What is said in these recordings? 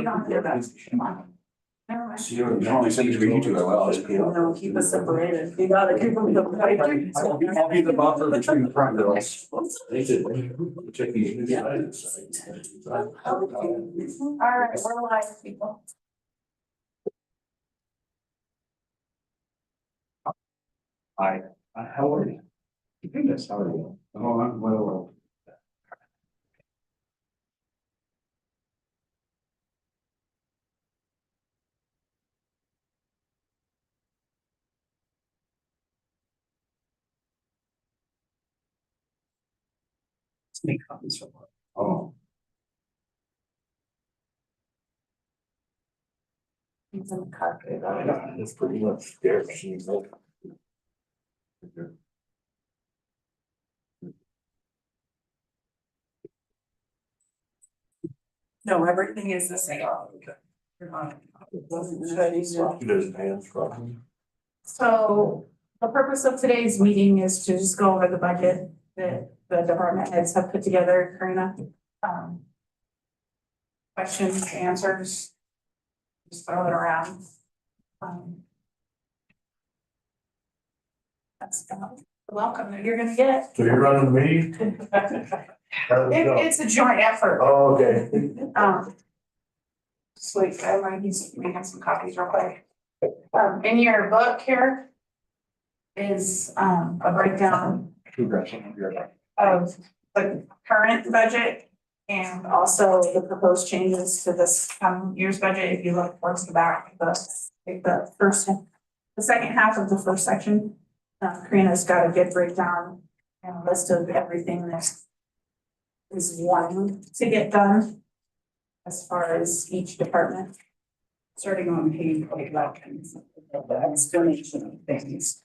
You don't do that. Come on. Never mind. You only send it to me, you do that well. No, keep us separated. You gotta keep them. I'll be the buffer between the front girls. They did. Check these. Yeah. All right, we're live, people. Hi. How are you? Goodness, how are you? Oh, I'm well. Let's make copies for one. Oh. It's in the carpet. It's pretty much there. She's like. No, everything is the same. It wasn't shiny, so. She does hands crossing. So the purpose of today's meeting is to just go over the budget that the department heads have put together, Karina. Questions, answers, just throw it around. That's the welcome that you're gonna get. So you're running the meeting? It's a joint effort. Oh, okay. Sweet, he's making some copies real quick. In your book here is a breakdown of the current budget and also the proposed changes to this year's budget. If you look towards the back, the second half of the first section, Karina's got a good breakdown and a list of everything that is wanting to get done as far as each department. Starting on page 11, the explanation of things.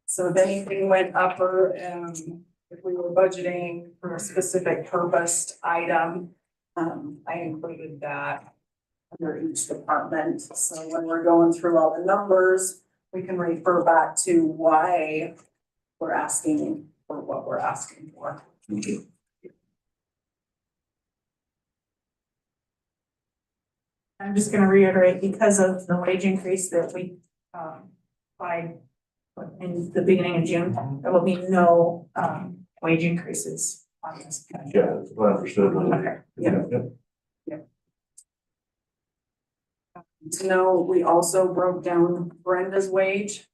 So if anything went up or if we were budgeting for a specific purposed item, I included that under each department. So when we're going through all the numbers, we can refer back to why we're asking for what we're asking for. I'm just gonna reiterate, because of the wage increase that we applied in the beginning of June, there will be no wage increases on this. Yeah, that's what I understood. Okay. Yeah. To know, we also broke down Brenda's wage.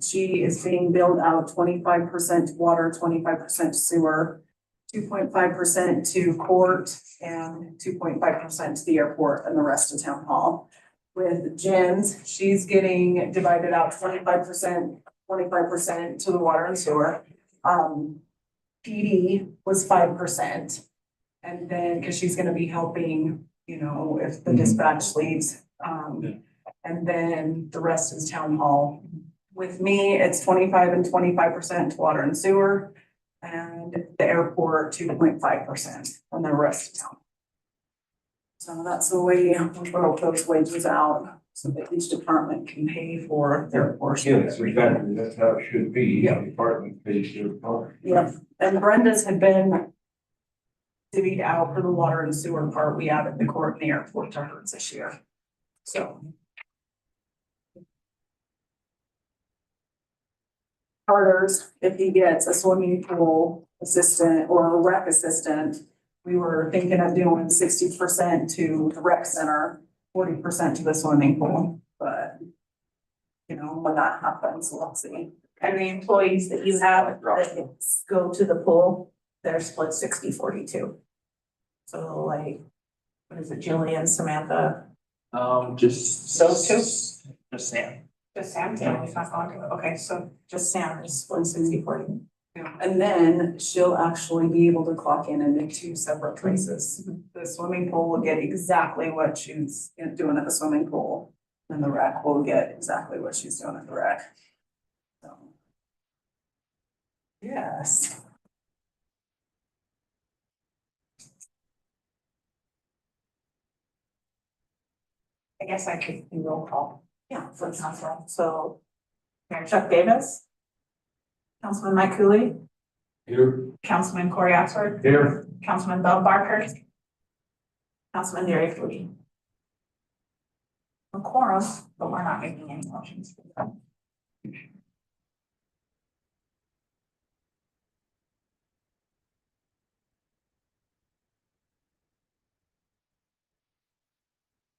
She is being billed out 25% water, 25% sewer, 2.5% to court, and 2.5% to the airport, and the rest to town hall. With Jen's, she's getting divided out 25%, 25% to the water and sewer. PD was 5%. And then, cause she's gonna be helping, you know, if the dispatch leaves. And then the rest is town hall. With me, it's 25 and 25% to water and sewer. And the airport, 2.5%, and the rest of town. So that's the way we broke those wages out, so that each department can pay for their portion. Yes, exactly. That's how it should be. Yeah. Department pays their part. Yeah, and Brenda's had been divvied out for the water and sewer part. We added the court and the airport to hers this year. So. Carter's, if he gets a swimming pool assistant or a rec assistant, we were thinking of doing 60% to the rec center, 40% to the swimming pool, but. You know, when that happens, we'll see. And the employees that you have that go to the pool, they're split 60-42. So like, what is it, Jillian, Samantha? Just. Those two? Just Sam. Just Sam, Tammy's not going to, okay, so just Sam is split 60-40. And then she'll actually be able to clock in the two separate places. The swimming pool will get exactly what she's doing at the swimming pool. And the rec will get exactly what she's doing at the rec. So. Yes. I guess I could do roll call. Yeah. For council, so Mayor Chuck Davis, Councilman Mike Cooley, Here. Councilman Corey Oxford, Here. Councilman Bell Barker. Councilman Jerry Flutie. A quorum, but we're not making any motions.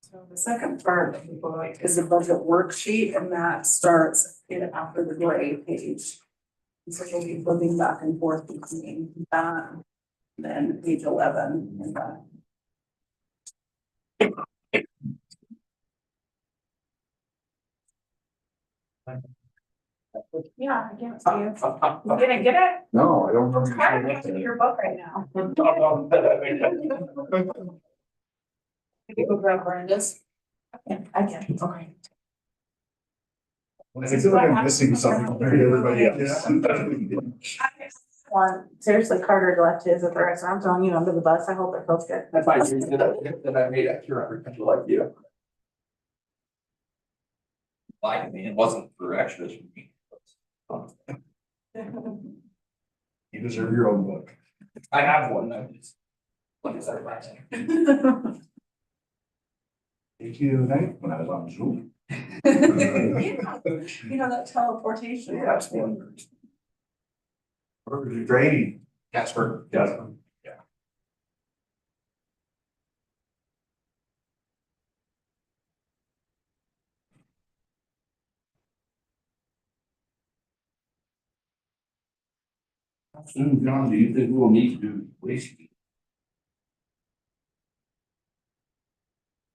So the second part of the book is a budget worksheet, and that starts after the gray page. And so we'll be flipping back and forth between that, and then page 11 and that. Yeah, I give it to you. You didn't get it? No, I don't It's hard to get your book right now. You go grab Brenda's. Yeah, I get it, okay. I feel like I'm missing something compared to everybody else. One, seriously, Carter left his at the restaurant. I'm throwing you under the bus. I hope it feels good. That's fine, that I made extra, like you. Like me, it wasn't for extras for me. You deserve your own book. I have one, I just. Like I said, last time. Thank you tonight when I was on Zoom. You know, that teleportation. Yeah, it's one. Where was your training? Casper. Jasper. Soon, John, do you think we'll need to do waste?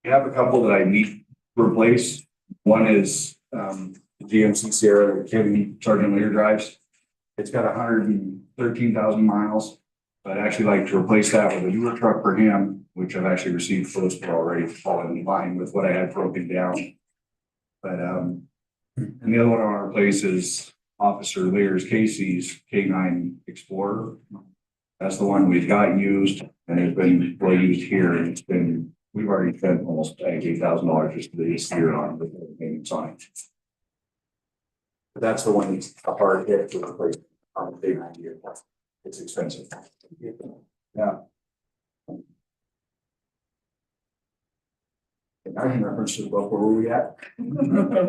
We have a couple that I need to replace. One is the GMC Sierra that Kevin Sergeant Lear drives. It's got 113,000 miles. But I'd actually like to replace that with a newer truck for him, which I've actually received quotes for already, falling in line with what I had broken down. But and the other one I want to replace is Officer Lear's Casey's K9 Explorer. That's the one we've got used and it's been well used here. And it's been, we've already spent almost $8,000 just this year on the payments on it. But that's the one that's a hard hit to replace on the K9 year. It's expensive. Yeah. And I can reference to the book, where were we at?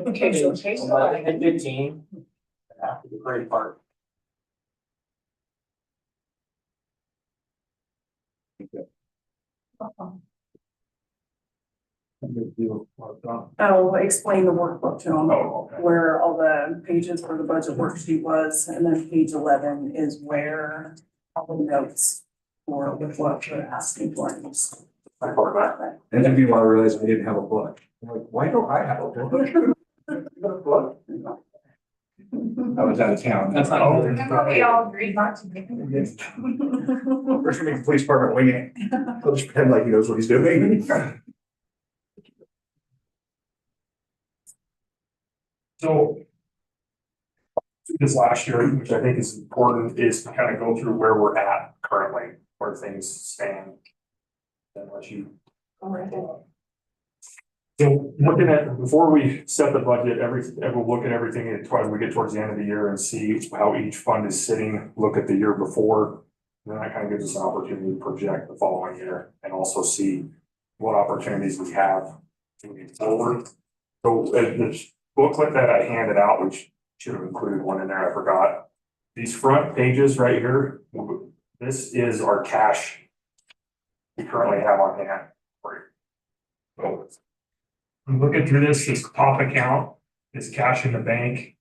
Okay, so Chase. 11 and 15. After the great part. I'll explain the workbook to them, Oh, okay. where all the pages for the budget worksheet was, and then page 11 is where all the notes for with what we're asking for. And then meanwhile, I realized I didn't have a book. I'm like, why don't I have a book? I was out of town. That's not- Remember we all agreed not to make it. We're gonna make the police department wing it. He'll just pretend like he knows what he's doing. So this last year, which I think is important, is to kind of go through where we're at currently, where things stand. Then let you. So looking at, before we set the budget, we'll look at everything as we get towards the end of the year and see how each fund is sitting, look at the year before. And then that kind of gives us an opportunity to project the following year and also see what opportunities we have moving forward. So the booklet that I handed out, which should have included one in there, I forgot. These front pages right here, this is our cash we currently have on hand. So I'm looking through this top account, this cash in the bank.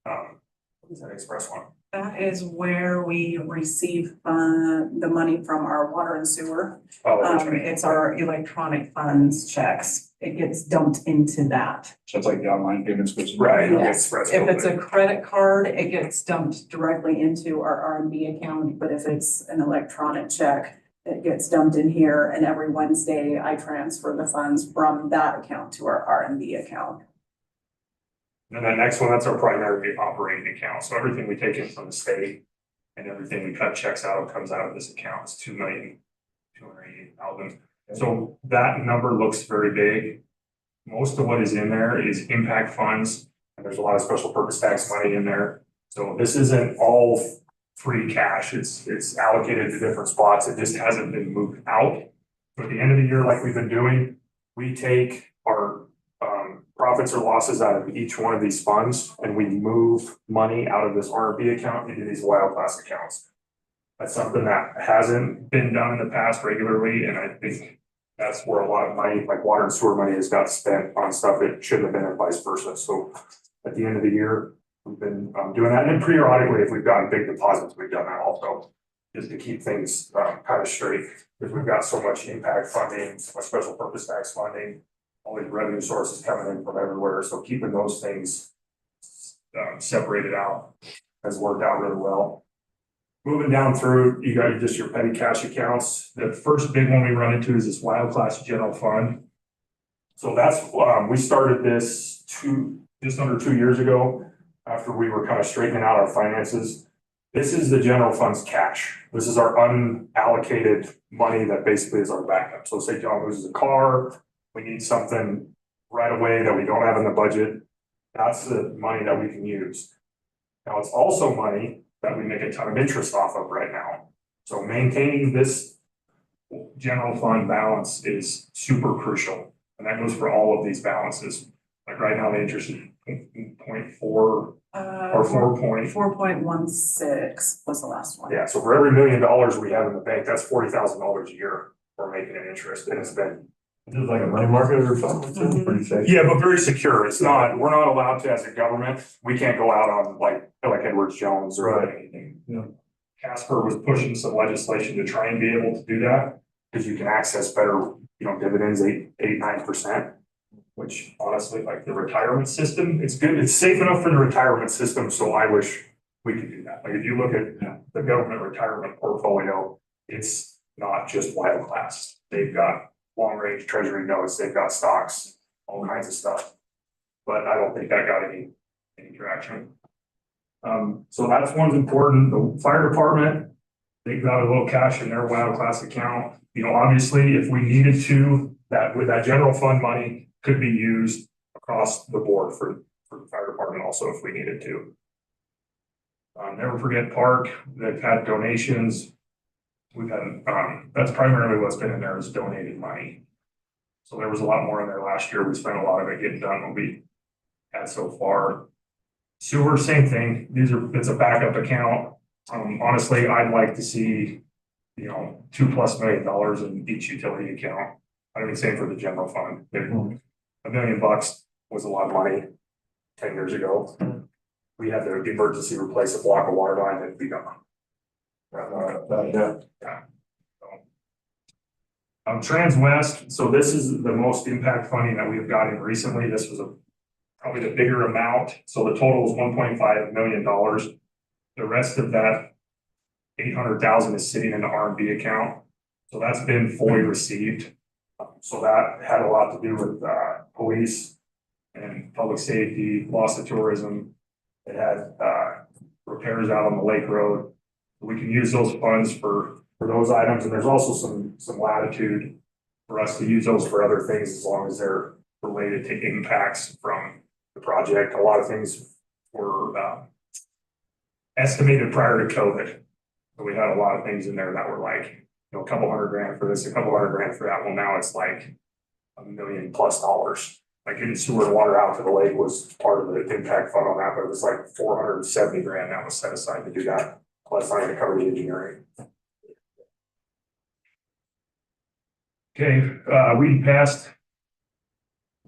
What is that express one? That is where we receive the money from our water and sewer. Oh, that's right. It's our electronic funds checks. It gets dumped into that. So it's like the online payments. Right. Yes, Express if it's a building. credit card, it gets dumped directly into our R&B account, but if it's an electronic check, it gets dumped in here, and every Wednesday I transfer the funds from that account to our R&B account. And then next one, that's our primary operating account. So everything we take in from the state and everything we cut checks out comes out of this account. It's 2,288,000. So that number looks very big. Most of what is in there is impact funds, and there's a lot of special purpose tax money in there. So this isn't all free cash. It's allocated to different spots. It just hasn't been moved out. So at the end of the year, like we've been doing, we take our profits or losses out of each one of these funds and we move money out of this RB account into these wild class accounts. That's something that hasn't been done in the past regularly, and I think that's where a lot of money, like water and sewer money, has got spent on stuff it shouldn't have been, and vice versa. So at the end of the year, we've been doing that, and then periodically, if we've gotten big deposits, we've done that also, just to keep things kind of straight, because we've got so much impact funding, so much special purpose tax funding, all these revenue sources coming in from everywhere. So keeping those things separated out has worked out really well. Moving down through, you got just your petty cash accounts. The first big one we run into is this wild class general fund. So that's, we started this just under 2 years ago, after we were kind of straightening out our finances. This is the general fund's cash. This is our unallocated money that basically is our backup. So say John loses a car, we need something right away that we don't have in the budget. That's the money that we can use. Now, it's also money that we make a ton of interest off of right now. So maintaining this general fund balance is super crucial. And that goes for all of these balances. Like right now, the interest is 0.4 or 4.16 was the last one. Yeah, so for every $1 million we have in the bank, that's $40,000 a year we're making in interest, and it's been. Is it like a money market or something? It's pretty safe. Yeah, but very secure. It's not, we're not allowed to, as a government, we can't go out on like Edwards Jones or Right. anything. Yeah. Casper was pushing some legislation to try and be able to do that, because you can access better, dividends, 8-9%. Which honestly, like the retirement system, it's good, it's safe enough for the retirement system, so I wish we could do that. Like if you look at the government retirement portfolio, it's not just wild class. They've got long range treasury notes, they've got stocks, all kinds of stuff. But I don't think that got any traction. So that's one's important. The fire department, they've got a little cash in their wild class account. Obviously, if we needed to, with that general fund money could be used across the board for the fire department also if we needed to. Never Forget Park, they've had donations. We've had, that's primarily what's been in there is donated money. So there was a lot more in there last year. We spent a lot of it getting done what we had so far. Sewer, same thing. It's a backup account. Honestly, I'd like to see, $2+ million in each utility account. I mean, same for the general fund. $1 million was a lot of money 10 years ago. We had to emergency replace a block of water line and be gone. Transwest, so this is the most impact funding that we've gotten recently. This was probably the bigger amount. So the total is $1.5 million. The rest of that 800,000 is sitting in the R&B account. So that's been fully received. So that had a lot to do with police and public safety, loss of tourism. It had repairs out on the lake road. We can use those funds for those items, and there's also some latitude for us to use those for other things as long as they're related to impacts from the project. A lot of things were estimated prior to COVID. So we had a lot of things in there that were like, a couple $100,000 for this, a couple $100,000 for that. Well, now it's like $1 million+ dollars. Like getting sewer and water out to the lake was part of the impact fund on that, but it was like $470,000 that was set aside to do that. Plus I had to cover the engineering. Okay, we passed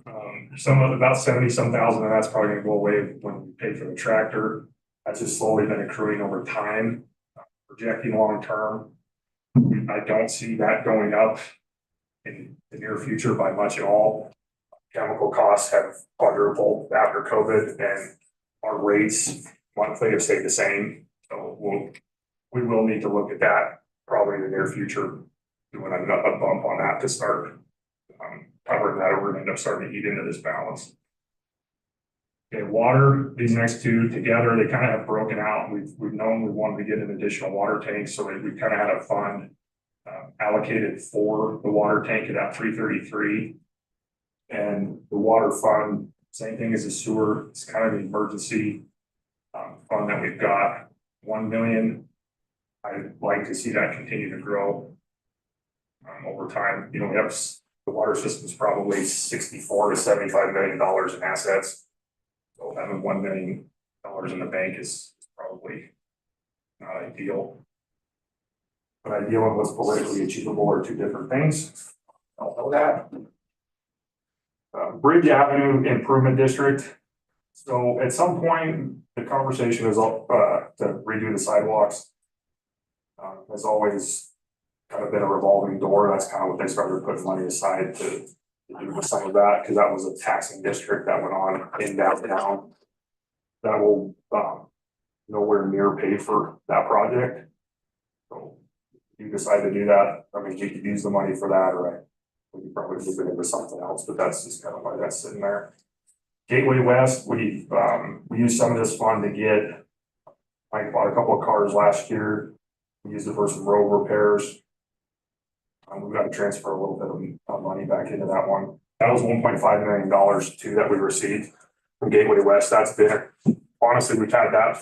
about 70-some thousand, and that's probably gonna go away when we pay for the tractor. That's just slowly been accruing over time, projecting long term. I don't see that going up in the near future by much at all. Chemical costs have quadrupled after COVID, and our rates monthly have stayed the same. So we will need to look at that probably in the near future, doing a bump on that to start covering that, or we're gonna end up starting to eat into this balance. Okay, water, these next two together, they kind of have broken out. We've known we wanted to get an additional water tank, so we kind of had a fund allocated for the water tank at that 333. And the water fund, same thing as the sewer, it's kind of an emergency fund that we've got. $1 million I'd like to see that continue to grow. Over time, you know, we have the water system's probably $64 to $75 million in assets. So having $1 million in the bank is probably not ideal. But ideal and what's politically achievable are two different things. I don't know that. Bridge Avenue Improvement District. So at some point, the conversation is up to redo the sidewalks. Has always kind of been a revolving door. That's kind of what they started putting money aside to do some of that, because that was a taxing district that went on in downtown. That will nowhere near pay for that project. So if you decide to do that, I mean, you could use the money for that, or we could probably move it into something else, but that's just kind of why that's sitting there. Gateway West, we used some of this fund to get, I bought a couple of cars last year. We used it for some road repairs. We've got to transfer a little bit of money back into that one. That was $1.5 million too that we received from Gateway West. That's been, honestly, we've had that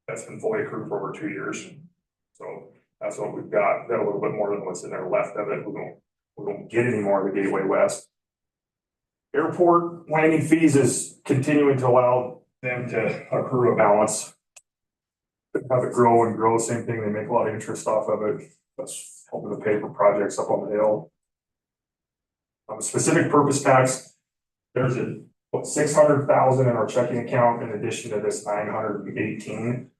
that's been fully accrued for over 2 years. So that's what we've got. Got a little bit more than what's in there left of it. We don't get any more of the Gateway West. Airport landing fees is continuing to allow them to accrue a balance. Have it grow and grow, same thing, they make a lot of interest off of it. That's helping to pay for projects up on the hill. Specific purpose tax, there's a 600,000 in our checking account in addition to this 918.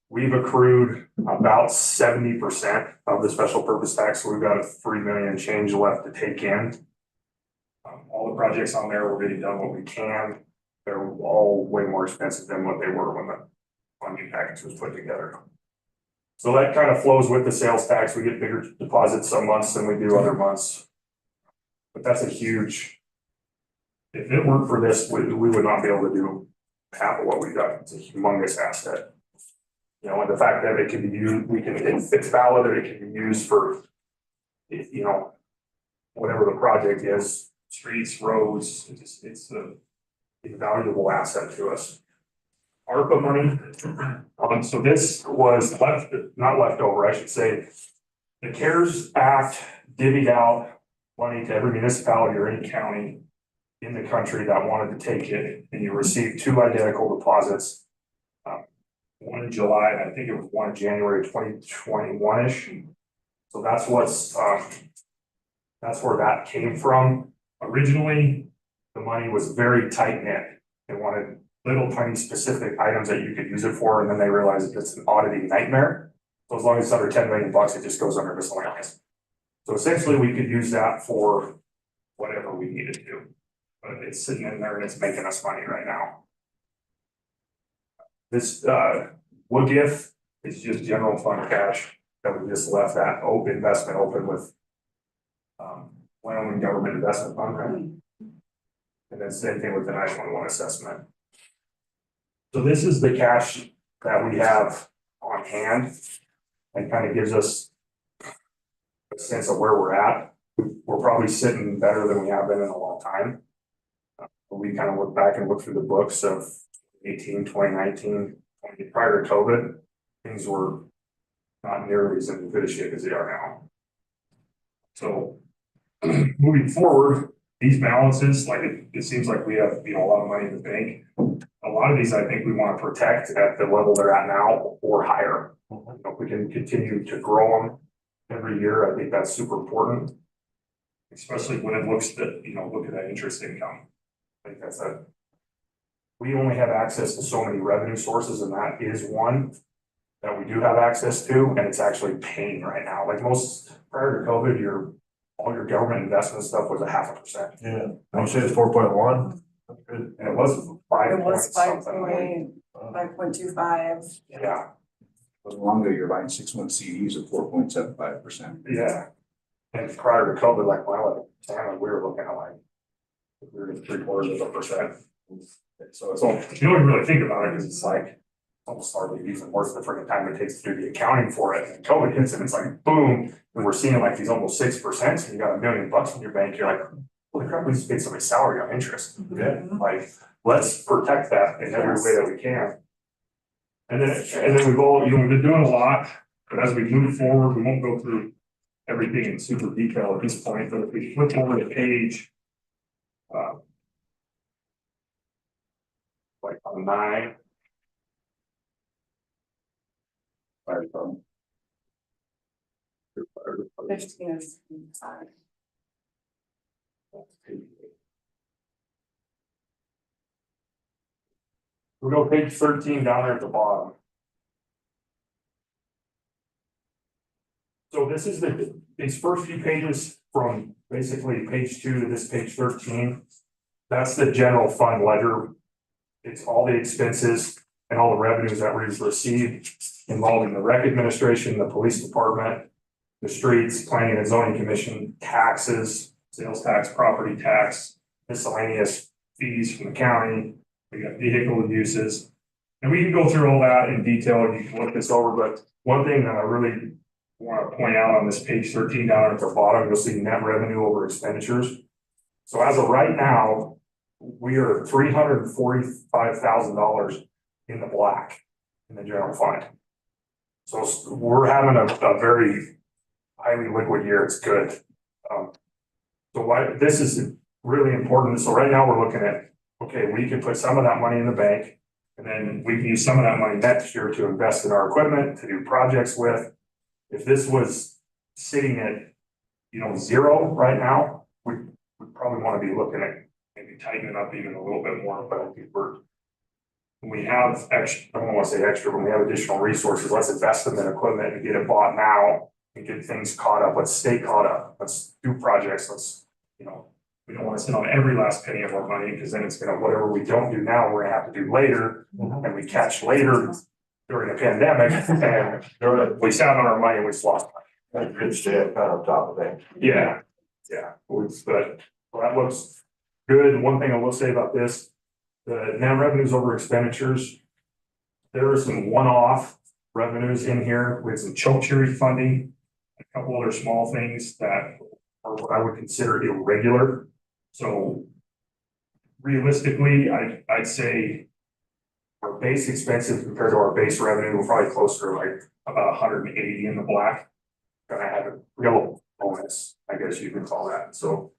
We've accrued about 70% of the special purpose tax, so we've got a 3 million change left to take in. All the projects on there, we're getting done what we can. They're all way more expensive than what they were when the funding package was put together. So that kind of flows with the sales tax. We get bigger deposits some months than we do other months. But that's a huge, if it weren't for this, we would not be able to do half of what we've done. It's a humongous asset. You know, and the fact that it can be used, it's valid, or it can be used for, you know, whatever the project is, streets, roads, it's a valuable asset to us. ARPA money, so this was not left over, I should say. The CARES Act divvied out money to every municipality or any county in the country that wanted to take it, and you received 2 identical deposits. One in July, and I think it was one in January 2021-ish. So that's where that came from. Originally, the money was very tight knit. They wanted little tiny specific items that you could use it for, and then they realized it's an auditing nightmare. So as long as it's under 10 million bucks, it just goes under miscellaneous. So essentially we could use that for whatever we needed to, but it's sitting in there and it's making us money right now. This wood gift is just general fund cash that we just left that open investment open with Wyoming Government Investment Fund, right? And then same thing with the 911 assessment. So this is the cash that we have on hand, and kind of gives us a sense of where we're at. We're probably sitting better than we have been in a long time. We kind of look back and look through the books of 2019, prior to COVID, things were not nearly as in good a shape as they are now. So moving forward, these balances, like it seems like we have, you know, a lot of money in the bank. A lot of these, I think we want to protect at the level they're at now or higher. You know, if we can continue to grow them every year, I think that's super important. Especially when it looks that, you know, look at that interest income. I think that's we only have access to so many revenue sources, and that is one that we do have access to, and it's actually paying right now. Like most prior to COVID, all your government investment stuff was 0.5%. Yeah, I say it's 4.1. That's good. And it was 5. It was point something. 5.25. Yeah, Long ago, you're buying 6-month CDs at 4.75%. yeah. And prior to COVID, like when I was at Salmon, we were looking at like, we were at 0.75%. So it's all, you don't even really think about it, because it's like almost hardly even worth the freaking time it takes to do the accounting for it. And COVID hits and it's like boom, and we're seeing like these almost 6%, and you got $1 million in your bank. You're like, holy crap, we just paid somebody's salary on interest. Yeah. Like, let's protect that in every way that we can. And then we've been doing a lot But as we move forward, we won't go through everything in super detail at this point, but if we flip over the page. Like on 9. Fire department. 15 is inside. We go page 13 down there at the bottom. So this is these first few pages from basically page 2 to this page 13. That's the general fund ledger. It's all the expenses and all the revenues that we've received involving the rec administration, the police department, the streets, planning and zoning commission, taxes, sales tax, property tax, miscellaneous fees from the county. We got vehicle uses. And we can go through all that in detail. You can look this over, but one thing that I really want to point out on this page 13 down at the bottom, you'll see net revenue over expenditures. So as of right now, we are $345,000 in the black in the general fund. So we're having a very highly liquid year. It's good. So why this is really important. So right now we're looking at, okay, we can put some of that money in the bank, and then we can use some of that money next year to invest in our equipment, to do projects with. If this was sitting at, 0 right now, we probably want to be looking at maybe tightening up even a little bit more, but I think when we have extra, I don't want to say extra, when we have additional resources, let's invest them in equipment and get it bought now and get things caught up. Let's stay caught up. Let's do projects. Let's, we don't want to sit on every last penny of our money, because then it's gonna, whatever we don't do now, we're gonna have to do later, and we catch later during a pandemic, and we sat on our money and we lost money. That's good stay kind of top of things. Yeah, but that looks good. One thing I will say about this, the net revenues over expenditures, there are some one-off revenues in here with some choke cherry funding, a couple other small things that are what I would consider irregular. So realistically, I'd say our base expenses compared to our base revenue, we're probably closer to like about 180 in the black. Gonna have a real bonus, I guess you could call that. So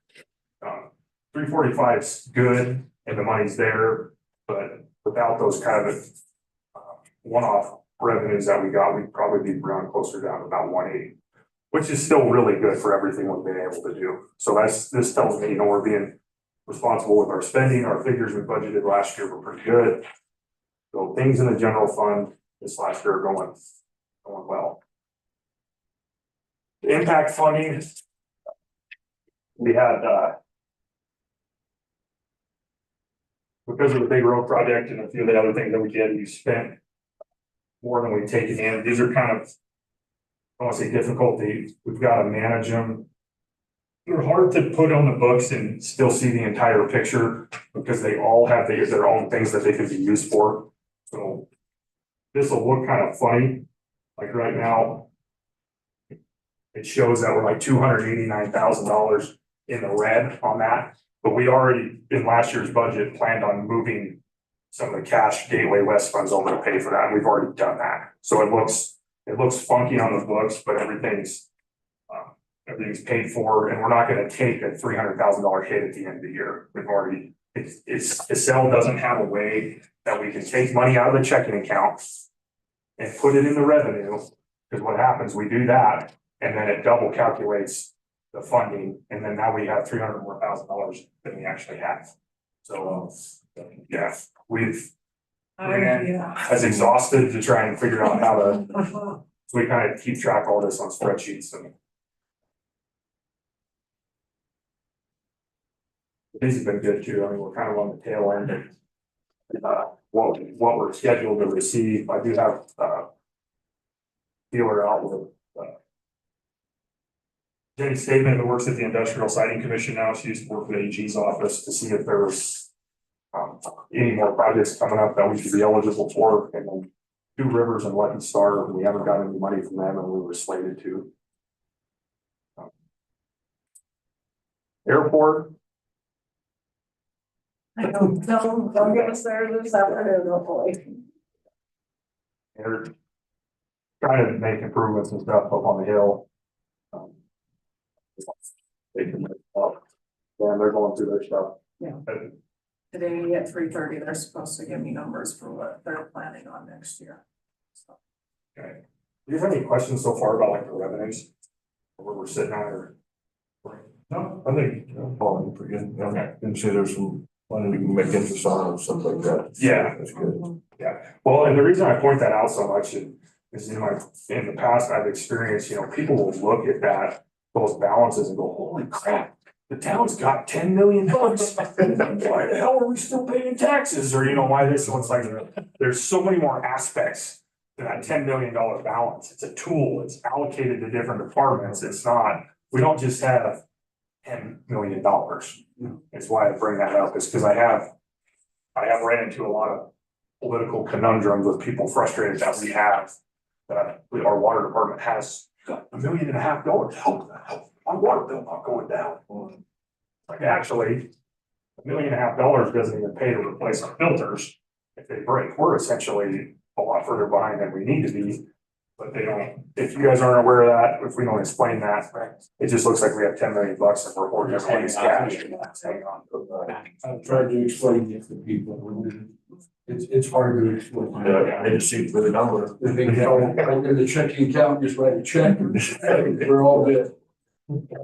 345 is good and the money's there, but without those kind of one-off revenues that we got, we'd probably be around closer down to about 180, which is still really good for everything we've been able to do. So this tells me, we're being responsible with our spending. Our figures we budgeted last year were pretty good. So things in the general fund this last year are going well. The impact funding, we had because of the big road project and a few of the other things that we did, we spent more than we've taken in. These are kind of, I don't want to say difficulty, we've got to manage them. They're hard to put on the books and still see the entire picture, because they all have their own things that they could be used for. So this will look kind of funny, like right now. It shows that we're like $289,000 in the red on that, but we already in last year's budget planned on moving some of the cash Gateway West funds over to pay for that. And we've already done that, so it looks funky on the books, but everything's paid for, and we're not going to take a $300,000 hit at the end of the year. We've already Excel doesn't have a way that we can take money out of the checking account and put it in the revenue, because what happens, we do that, and then it double calculates the funding, and then now we have $300,000 more than we actually have. So yeah, we've as exhausted to try and figure out how to, so we kind of keep track of all this on spreadsheets. And these have been good too. I mean, we're kind of on the tail end of what we're scheduled to receive. I do have dealer out with Jenny Statement, who works at the Industrial Siting Commission now. She used to work with AG's office to see if there was any more projects coming up that we should be eligible for. And then Two Rivers and Lucky Star, we haven't got any money from them, and we were slated to. Airport. Don't get us there this afternoon, hopefully. They're trying to make improvements and stuff up on the hill. They can, and they're going through their stuff. Yeah. But Today at 3:30, they're supposed to give me numbers for what they're planning on next year. So, okay. Do you have any questions so far about like the revenues? Where we're sitting at or? No, I think, Paul, pretty good. Okay. And say there's some money we can make interest on and stuff like that. Yeah. That's good. Well, and the reason I point that out so much is in the past, I've experienced, people will look at those balances and go, holy crap. The town's got 10 million bucks. Why the hell are we still paying taxes? Or why this one's like, there's so many more aspects to that $10 million balance. It's a tool. It's allocated to different departments. It's not, we don't just have $10 million. It's why I bring that up is because I have ran into a lot of political conundrums with people frustrated that we have, that our water department has got $1.5 million. Help my water bill not going down. Like actually, $1.5 million doesn't even pay to replace our filters if they break. We're essentially a lot further behind than we need to be. But they don't, if you guys aren't aware of that, if we don't explain that, it just looks like we have 10 million bucks and we're hoarding everybody's cash. Hang on. I've tried to explain it to people. It's hard to explain. Yeah, I just see for the number. They think, right in the checking account, just write a check. We're all good. Okay,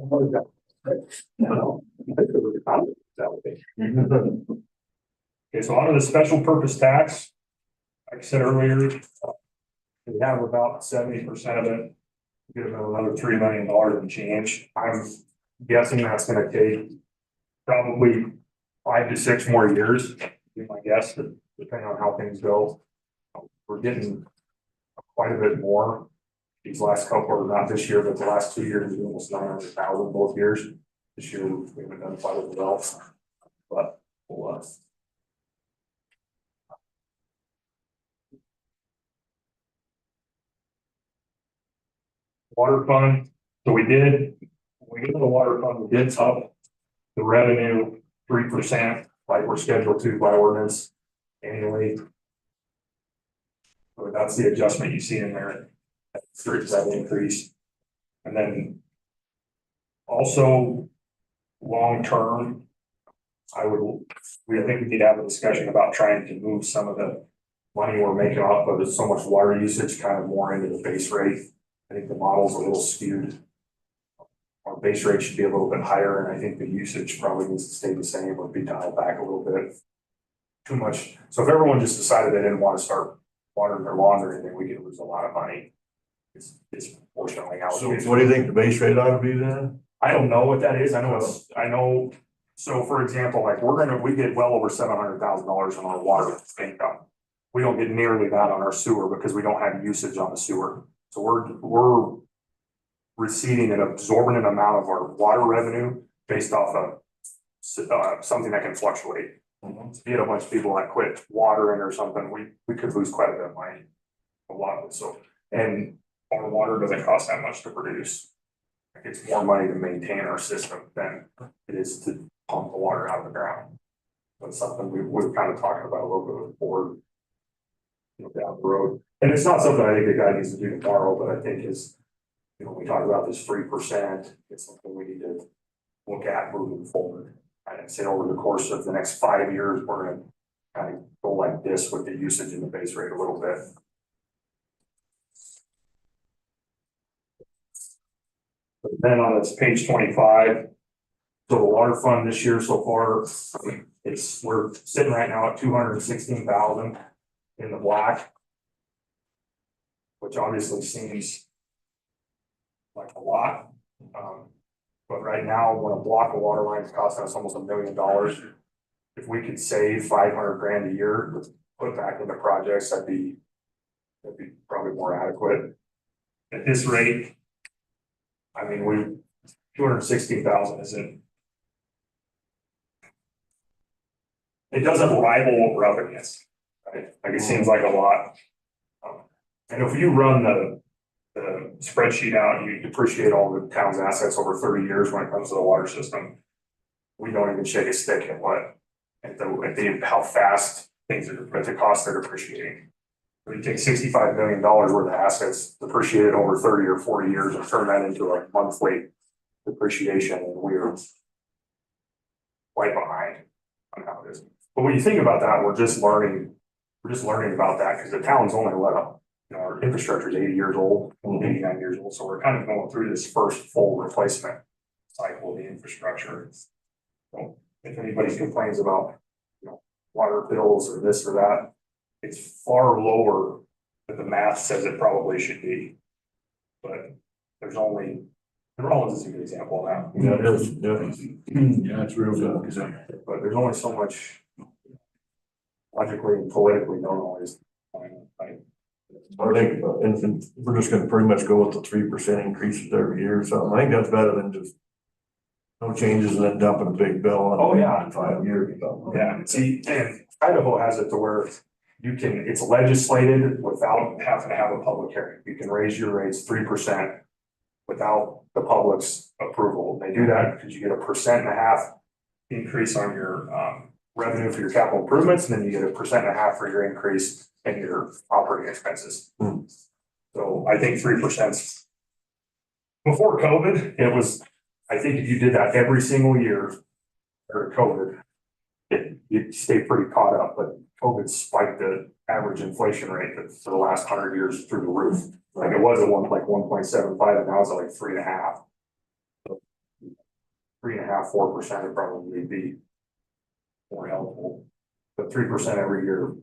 so on to the special purpose tax. Like I said earlier, we have about 70% of it. Get another $3 million in change. I'm guessing that's gonna take probably 5 to 6 more years, be my guess, depending on how things go. We're getting quite a bit more. These last couple, or not this year, but the last 2 years, almost 900,000 both years. This year, we haven't done quite as well, but we'll, water fund, so when we get to the water fund, we did up the revenue 3%, like we're scheduled to by ordinance annually. So that's the adjustment you see in there, that increase. And then also long-term, I think we need to have a discussion about trying to move some of the money we're making off of so much water usage kind of more into the base rate. I think the model's a little skewed. Our base rate should be a little bit higher, and I think the usage probably needs to stay the same or be dialed back a little bit. Too much. So if everyone just decided they didn't want to start watering their lawn or anything, we could lose a lot of money. It's fortunately So allocated. what do you think the base rate ought to be then? I don't know what that is. I know. So for example, like we get well over $700,000 on our water income. We don't get nearly that on our sewer because we don't have usage on the sewer. So we're receiving and absorbing an amount of our water revenue based off of something that can fluctuate. If you had a bunch of people that quit watering or something, we could lose quite a bit of money. A lot of it. So, and our water doesn't cost that much to produce. It's more money to maintain our system than it is to pump the water out of the ground. That's something we're kind of talking about a little bit with the board, down the road. And it's not something I think the guy needs to do tomorrow, but I think is, we talk about this 3%, it's something we need to look at moving forward. I'd say over the course of the next 5 years, we're going to kind of go like this with the usage in the base rate a little bit. But then on this page 25, so the water fund this year so far, we're sitting right now at 216,000 in the black, which obviously seems like a lot. But right now, when a block of water lines costing us almost $1 million, if we could save 500 grand a year, put back into projects, that'd be probably more adequate. At this rate, I mean, 216,000 isn't. It doesn't rival what we're up against, right? Like it seems like a lot. And if you run the spreadsheet out, you depreciate all the town's assets over 30 years when it comes to the water system. We don't even shake a stick at how fast things are, at the cost they're depreciating. We take $65 million worth of assets, depreciate it over 30 or 40 years and turn that into a monthly depreciation, and we're quite behind on how it is. But when you think about that, we're just learning about that because the town's only let up. You know, our infrastructure is 80 years old, 89 years old, so we're kind of going through this first full replacement cycle of the infrastructure. So if anybody complains about, you know, water bills or this or that, it's far lower than the math says it probably should be. But there's only, the Rollins is a good example of that. Yeah, it is, yeah. Yeah, it's real good. But there's only so much logically and politically normalized. Like, I think, and we're just gonna pretty much go with the 3% increases every year or something. I think that's better than just no changes and then dumping a big bill on. Oh, yeah. in 5 years. yeah, see, and Idaho has it to where you can, it's legislated without having to have a public hearing. You can raise your rates 3% without the public's approval. They do that because you get a 1.5% increase on your revenue for your capital improvements, and then you get a 1.5% for your increase in your operating expenses. So I think 3%. Before COVID, it was, I think if you did that every single year during COVID, you'd stay pretty caught up, but COVID spiked the average inflation rate for the last 100 years through the roof. Like it was at 1.75, and now it's at like 3.5. 3.5, 4% would probably be more helpful. But 3% every year,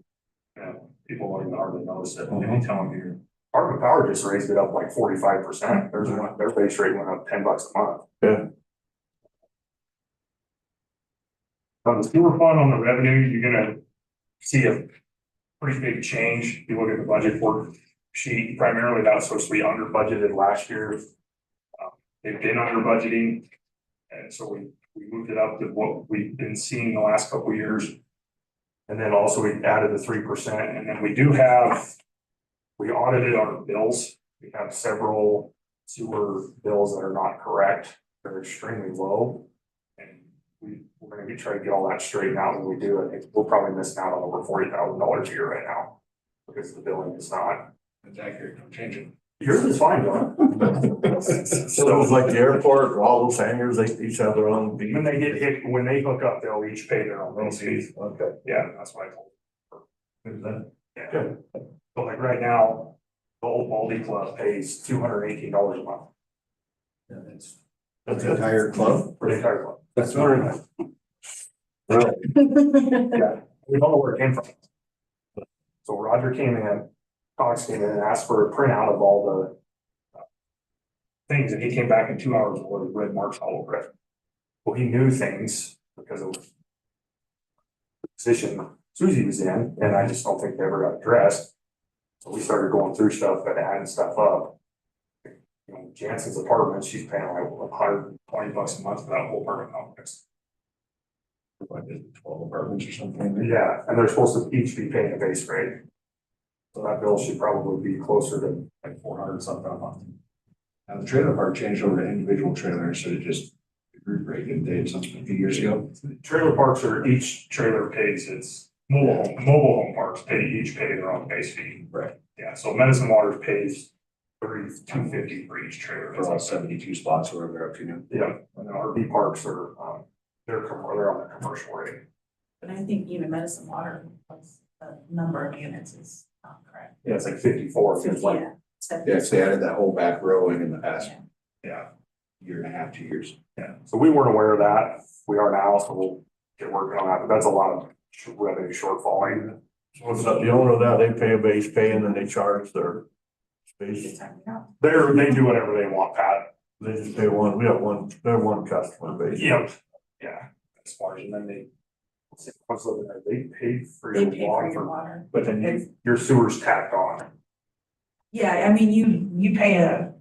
you know, people don't even hardly notice it. Maybe telling you, Department of Power just raised it up like 45%. Their base rate went up $10 a month. Yeah. On the sewer fund, on the revenue, you're gonna see a pretty big change. If you look at the budget worksheet, primarily that's supposed to be under budgeted last year. They've been under budgeting, and so we moved it up to what we've been seeing the last couple of years. And then also we added the 3%, and then we audited our bills. We have several sewer bills that are not correct. They're extremely low. And we're gonna try to get all that straightened out. When we do, I think we're probably missing out on over $40,000 a year right now because the billing is not. It's accurate, don't change it. Yours is fine, John. So it was like the airport, all those hangars, they each have their own. When they get hit, when they hook up, they'll each pay their own base fee. Okay. Yeah, that's what I told Who's that? them. Yeah. But like right now, the old Baldy Club pays $218 a month That's The entire club? for the entire club. That's all right. Yeah, we don't know where it came from. So Roger came in, Cox came in and asked for a printout of all the things, and he came back in 2 hours with red marks all over it. Well, he knew things because of the position Susie was in, and I just don't think they ever got addressed. So we started going through stuff and adding stuff up. You know, Jansen's apartment, she's paying like $120 a month for that whole apartment complex. 12 apartments or something. Yeah, and they're supposed to each be paying a base rate. So that bill should probably be closer to like 400 something a month. Now the trailer park changed over to individual trailers, so it just group rate and did something a few years ago. Trailer parks are, each trailer pays its mobile home parks each pay their own base fee. Right. Yeah, so Medicine Waters pays $32.50 for each trailer. For all 72 spots, whatever they're up to now. Yeah, and then RV parks are, they're on the commercial rate. But I think even Medicine Water, the number of units is not correct. Yeah, it's like 54. It's like, Yeah. Yeah, 'cause they added that whole back row in the past yeah, year and a half, 2 years. yeah. So we weren't aware of that. We are now, so we'll get working on that, but that's a lot of revenue shortfalling. So it's not the owner of that, they pay a base pay and then they charge their space. They do whatever they want, Pat. They just pay one, we have one, they're one customer base. Yep, yeah, as far as, and then they. What's living there, they pay for They your pay for water, your water. but then your sewer's tacked on. Yeah, I mean, you pay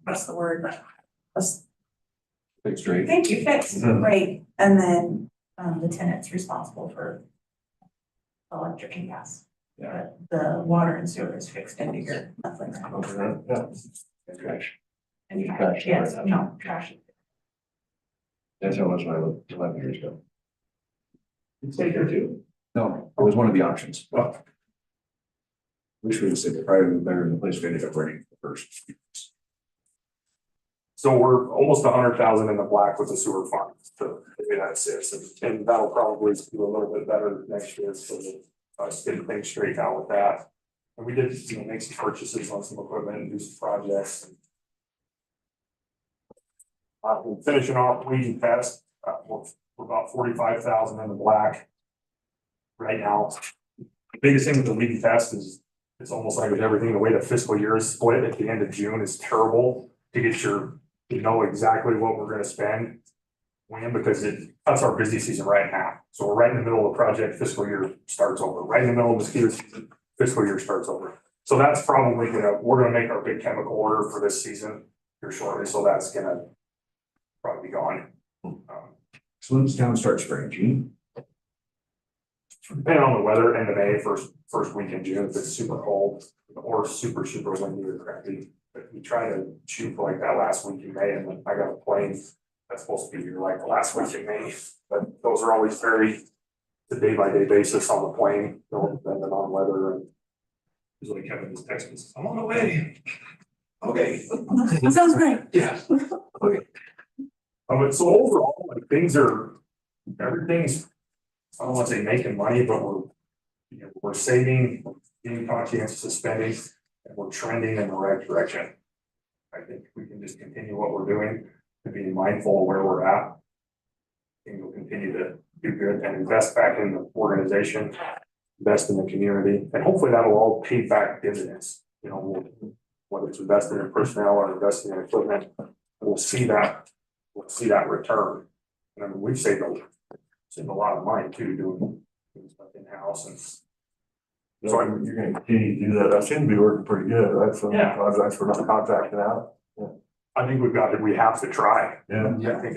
what's the word? Fixed rate. Thank you, fixed Mhm. rate, and then, the tenant's responsible for electric and gas. Yeah. But the water and sewer is fixed into your monthly rent. Yeah. And trash. And you Trash, yes, right. no, trash. That's how much I looked 11 years ago. You stay there too? No, it was one of the options. Well, Wish we would say the private was better than the place we ended up renting first. So we're almost 100,000 in the black with the sewer fund, so maybe that's it, and that'll probably do a little bit better next year, so that us getting things straightened out with that. And we did, make some purchases on some equipment and do some projects. We're finishing off weed and pest, we're about 45,000 in the black right now. The biggest thing with the weed and pest is, it's almost like with everything, the way the fiscal year is split at the end of June is terrible to get you know exactly what we're gonna spend. When, because that's our busy season right now. So we're right in the middle of the project, fiscal year starts over, right in the middle of mosquito season, fiscal year starts over. So that's probably we're gonna make our big chemical order for this season here shortly, so that's gonna probably be gone. So when does town start spraying, June? Depending on the weather, end of May, first week in June, if it's super cold or super windy or crappy. But we try to shoot for like that last week in May, and then I got a plane that's supposed to be here like the last week in May. But those are always very the day by day basis on the plane, depending on weather, and usually Kevin just texts me, says, I'm on the way. Okay. Sounds great. Yeah. Okay. But so overall, like everything's, I don't want to say making money, but we're saving, being conscientious of spending, and we're trending in the right direction. I think we can just continue what we're doing and be mindful of where we're at. And we'll continue to do good and invest back in the organization, invest in the community, and hopefully that'll all pay back dividends. Whether it's invested in personnel or investing in equipment, we'll see that return. And I mean, we've saved a lot of money too, doing stuff in-house, and So you're gonna continue to do that. That seems to be working pretty good, right? So Yeah. projects we're not contracting out. I think we have to try. Yeah. I think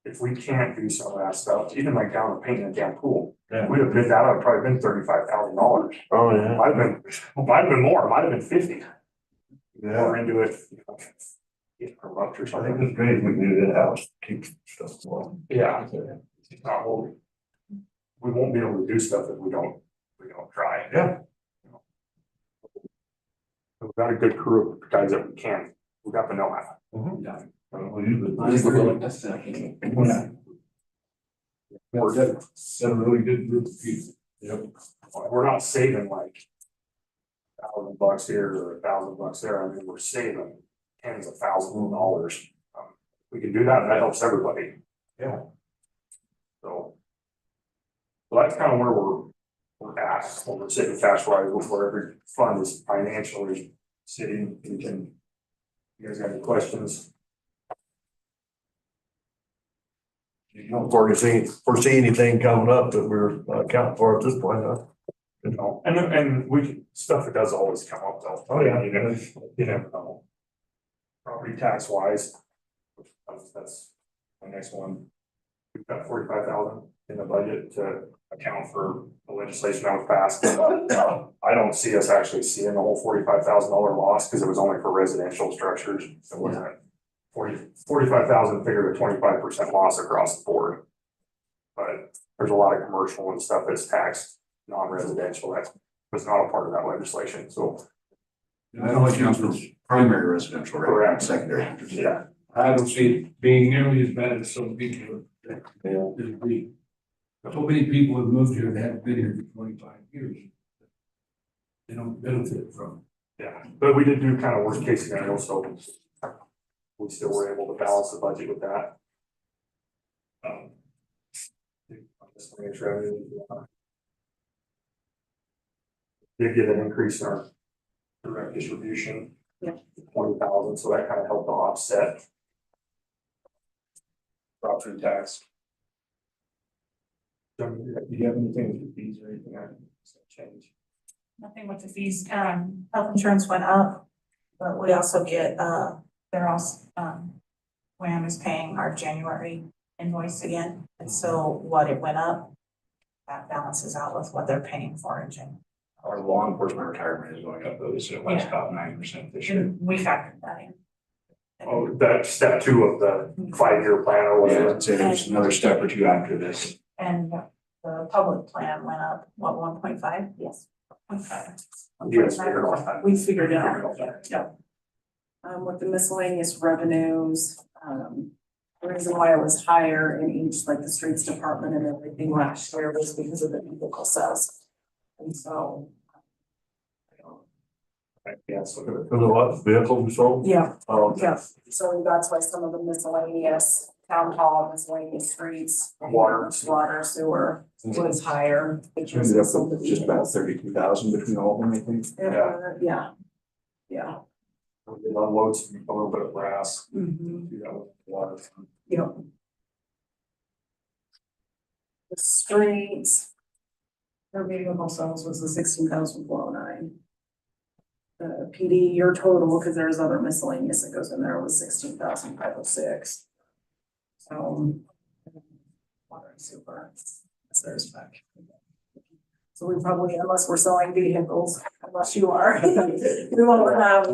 if we can't do some of that stuff, even like down the painting a damn pool, Yeah. we'd have bid that out, probably been $35,000. Oh, yeah. Might have been more, might have been 50. Yeah. We're into it, get per month or I think something. it's great if we can do it in-house, keep stuff going. Yeah. It's not what we won't be able to do stuff if we don't try. Yeah. We've got a good crew of guys that we got the know-how. Yeah. We'll use it. I think we're really necessary. We're good. Got a really good group of people. Yep. We're not saving like $1,000 here or $1,000 there. I mean, we're saving tens of thousands of dollars. We can do that, and that helps everybody. Yeah. So that's kind of where we're at, when we're sitting cash wise, where every fund is financially sitting. You guys got any questions? You don't foresee anything coming up that we're accounting for at this point, huh? And stuff that does always come up though. Oh, yeah. You never know. Property tax wise, that's the next one. We've got 45,000 in the budget to account for the legislation that was passed. I don't see us actually seeing the whole $45,000 loss, because it was only for residential structures. It wasn't 45,000 figured a 25% loss across the board. But there's a lot of commercial and stuff that's taxed non-residential that was not a part of that legislation, so. That only counts for primary residential, right? Correct. Secondary. Yeah. I don't see it being nearly as bad as some people. Yeah. It'd be. So many people have moved here that haven't been here for 25 years. They don't benefit from Yeah, but we did do kind of worst case scenario, so we still were able to balance the budget with that. Miscellaneous revenue. Did get an increase in our direct distribution. Yeah. 20,000, so that kind of helped to offset. Drop through tax. Do you have anything with the fees or anything that change? Nothing with the fees, health insurance went up, but we also get, they're also, WAM is paying our January invoice again, and so what it went up, that balances out with what they're paying for in January. Our law enforcement retirement is going up, though, so it went about 9% this year. And we factored that in. Oh, that's step 2 of the 5-year plan or Yeah, whatever. I'd say there's another step or two after this. And the public plan went up, what, 1.5? Yes. Okay. You guys figured all that. We figured it out, yep. With the miscellaneous revenues, the reason why it was higher in each, like the streets department and everything last year was because of the vehicle sales. And so. Yeah, so Because of what, vehicles we sold? Yeah, Oh, yeah, so that's why some of the miscellaneous, town hall, miscellaneous streets. Water. Water, sewer was higher. because Ended of up some of with the just about vehicles. 32,000 between all of them, I think. Yeah. Yeah. we did unload some, a little bit of brass, Mhm. do that with water. Yep. The streets. Their vehicle sales was the 16,409. The PD, your total, because there's other miscellaneous that goes in there, was 16,506. So. Water and super, that's their spec. So we probably, unless we're selling vehicles, unless you are, we won't have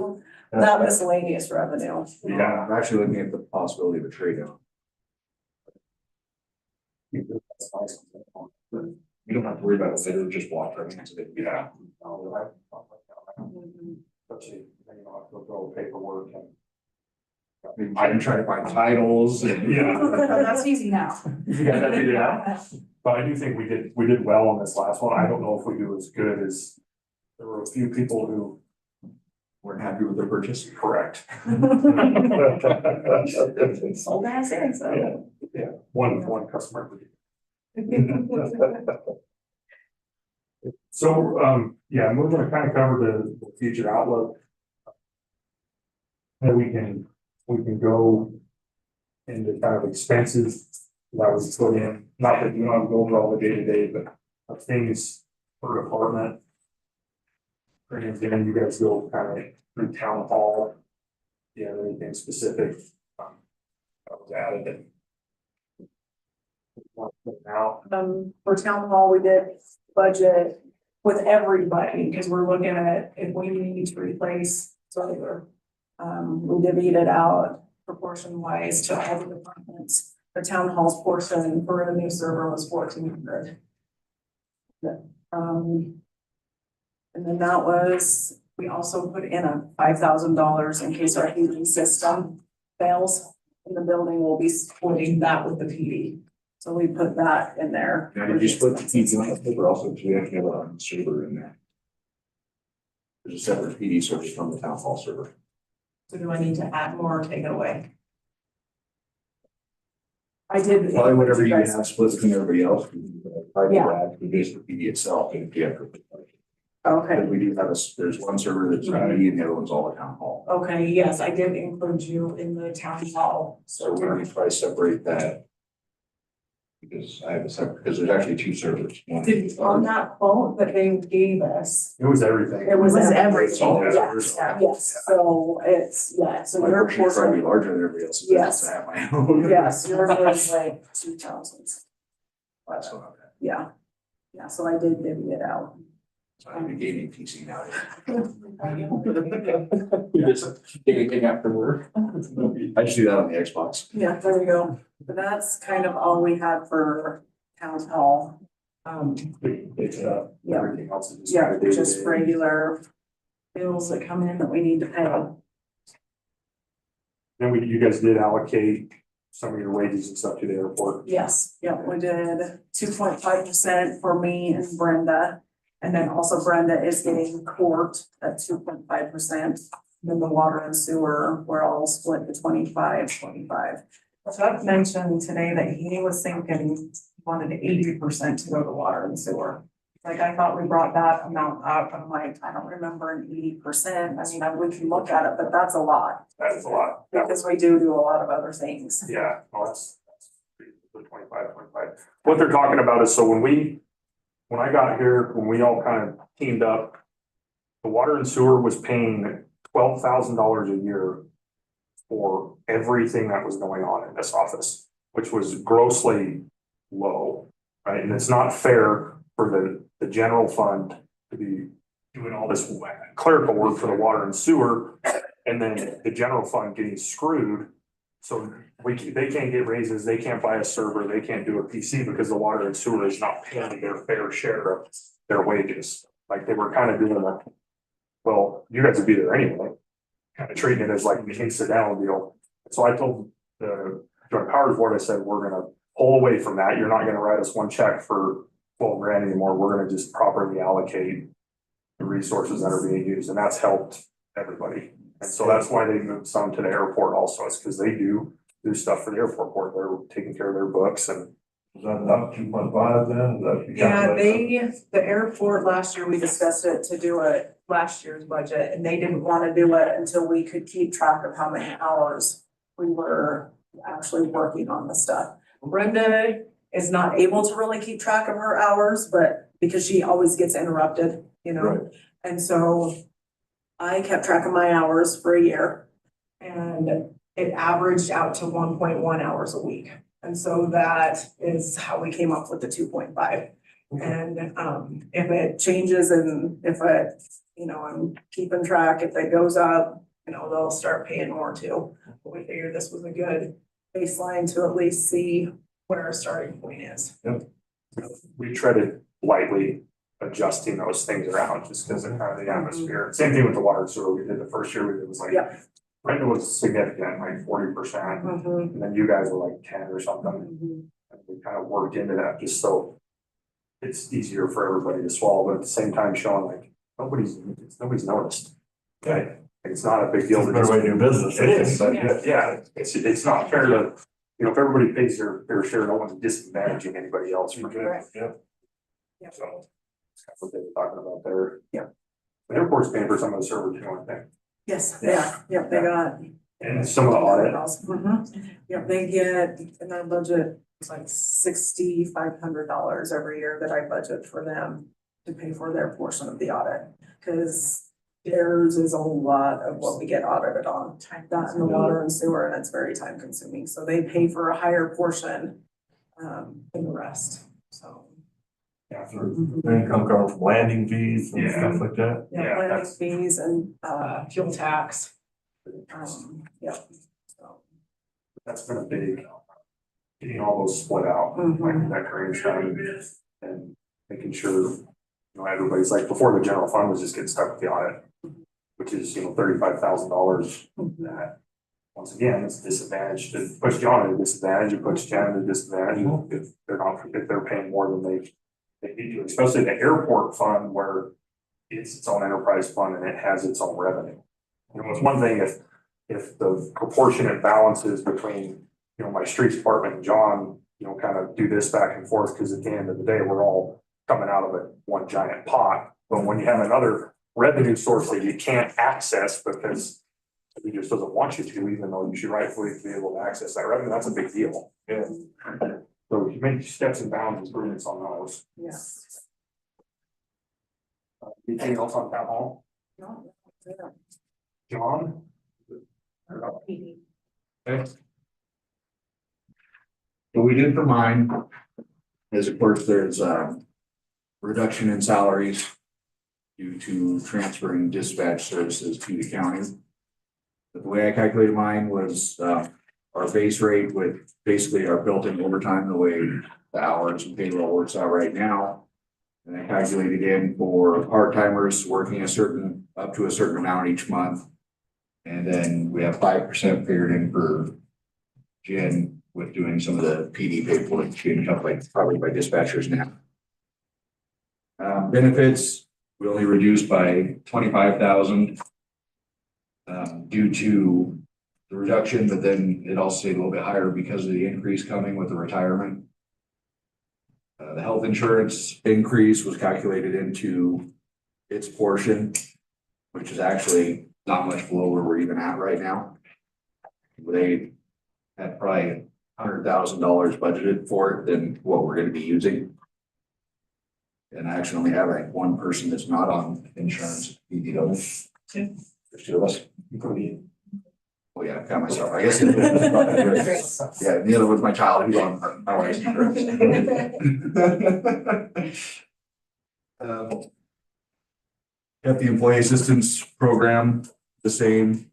that miscellaneous revenue. Yeah, I'm actually looking at the possibility of a trade down. You don't have to worry about it later, just walk right into it. Yeah. Mhm. Especially, you know, I'll go paperwork and. I'm trying to find titles and. Yeah. That's easy now. You got that figured out? But I do think we did well on this last one. I don't know if we do as good as, there were a few people who. Weren't happy with their purchase. Correct. Sold as is, so. Yeah, one customer. So, yeah, we're gonna kind of cover the future outlook. And we can go into kind of expenses that was put in, not that you don't have to go over all the day to day, but of things per department. And then you guys go kind of through town hall. Do you have anything specific? That was added. Now, For town hall, we did budget with everybody, because we're looking at if we need to replace cellular. We divvied it out proportion wise to all the departments. The town hall's portion for a new server was 1,400. And then that was, we also put in a $5,000 in case our heating system fails. And the building will be splitting that with the PD. So we put that in there. Now, did you split the PD on the paper also, because we actually have a server in there. There's a separate PD service from the town hall server. So do I need to add more or take it away? I did. Probably whatever you guys- have split between everybody else. Probably Yeah. add to just the PD itself, and if you have to. Okay, But we do have there's one server that's PD and the other one's all the town hall. okay, yes, I did include you in the town hall. So we're gonna try to separate that. Because I have a separate, because there's actually two servers. One- Did, on that quote that they gave us, it was everything. it was It's everything, all yes, servers. yes, so it's, yeah, so My your portion is probably portion, larger than everybody else's. Yes. I have my own. yes, yours was like 2,000. That's not bad. Yeah, yeah, so I did divvy it out. So I have a gaming PC now. You just anything after work. I just do that on the Xbox. Yeah, there you go, but that's kind of all we had for town hall. It's Yeah. everything else is just. Yeah, kind of just day-to-day. regular bills that come in that we need to pay. Then you guys did allocate some of your wages and stuff to the airport. Yes, yeah, we did 2.5% for me and Brenda. And then also Brenda is getting court at 2.5%. Then the water and sewer, we're all split to 25. Chuck mentioned today that he was thinking he wanted 80% to go to water and sewer. Like, I thought we brought that amount up. I'm like, I don't remember an 80%. I mean, we can look at it, but that's a lot. That is a lot. Because we do a lot of other things. Yeah, well, that's the 25. What they're talking about is, so when I got here, when we all kind of teamed up, the water and sewer was paying $12,000 a year for everything that was going on in this office, which was grossly low, right? And it's not fair for the general fund to be doing all this clerical work for the water and sewer, and then the general fund getting screwed. So they can't get raises, they can't buy a server, they can't do a PC because the water and sewer is not paying their fair share of their wages. Like they were kind of doing like, well, you guys would be there anyway. Kind of treating it as like an incidental deal. So I told the Joint Powers Board, I said, we're gonna pull away from that. You're not gonna write us one check for 12 grand anymore. We're gonna just properly allocate the resources that are being used, and that's helped everybody. And so that's why they moved some to the airport also, is because they do stuff for the airport board. They're taking care of their books and. Is that enough, 2.5 then? Is that- Yeah, the airport, last year, we discussed it to do it last year's budget, and they didn't wanna do it until we could keep track of how many hours we were actually working on the stuff. Brenda is not able to really keep track of her hours, but because she always gets interrupted, you know? Right. And so I kept track of my hours for a year, and it averaged out to 1.1 hours a week. And so that is how we came up with the 2.5. And if it changes and if it, you know, I'm keeping track, if it goes up, you know, they'll start paying more too. But we figured this was a good baseline to at least see what our starting point is. We treaded lightly adjusting those things around just because of kind of the atmosphere. Same thing with the water and sewer. We did the first year, it was like, Yep. Brenda was significant, like 40%. Mhm, And then you guys were like 10 or something. mhm. And we kind of worked into that just so it's easier for everybody to swallow, but at the same time showing like nobody's noticed. Okay, it's not a big deal. It's a better way to do business. It is, but yeah, it's not fair to, you know, if everybody pays their share, no one's disadvantaging anybody else for doing it. Yep. So that's what they were talking about there. Yeah. The airport's paying for some of the server too, I think, Yes, yeah, yep, they got. and some of the audit. Mhm. Yep, they get, in their budget, it's like $6,500 every year that I budget for them to pay for their portion of the audit. Cause theirs is a lot of what we get audited on, that and the water and sewer, and it's very time consuming, so they pay for a higher portion than the rest, so. Yeah, Income comes from landing fees and Yeah. stuff like that. Yeah, Yeah, landing that's- fees and fuel tax. Yep, so. that's been a big, getting all those split out, Mhm. like that Korean time, and making sure, you know, everybody's like, before the general fund was just getting stuck with the audit, which is, you know, $35,000 that, once again, it's disadvantaged, it puts you on a disadvantage, it puts Jen at a disadvantage if they're not, if they're paying more than they need to, especially the airport fund where it's its own enterprise fund and it has its own revenue. You know, it's one thing if the proportionate balances between, you know, my streets department and John, you know, kind of do this back and forth, because at the end of the day, we're all coming out of it one giant pot. But when you have another revenue source that you can't access because he just doesn't want you to, even though you should rightfully be able to access that revenue, that's a big deal. Yeah. So you make steps and bounds improvements on those. Yeah. Anything else on town hall? No, yeah. John? Okay. What we did for mine is, of course, there's reduction in salaries due to transferring dispatch services to the county. But the way I calculated mine was our base rate with basically our built-in overtime, the way the hours and payroll works out right now. And I calculated in for part-timers working up to a certain amount each month. And then we have 5% figured in for Jen with doing some of the PD paperwork, she ended up like probably by dispatchers now. Benefits, we only reduced by 25,000 due to the reduction, but then it also stayed a little bit higher because of the increase coming with the retirement. The health insurance increase was calculated into its portion, which is actually not much below where we're even at right now. They had probably $100,000 budgeted for it than what we're gonna be using. And I actually only have like one person that's not on insurance, EDW. There's two of us. Oh yeah, I got myself, I guess. Yeah, the other was my child, who's on my wife's insurance. Kept the employee assistance program the same.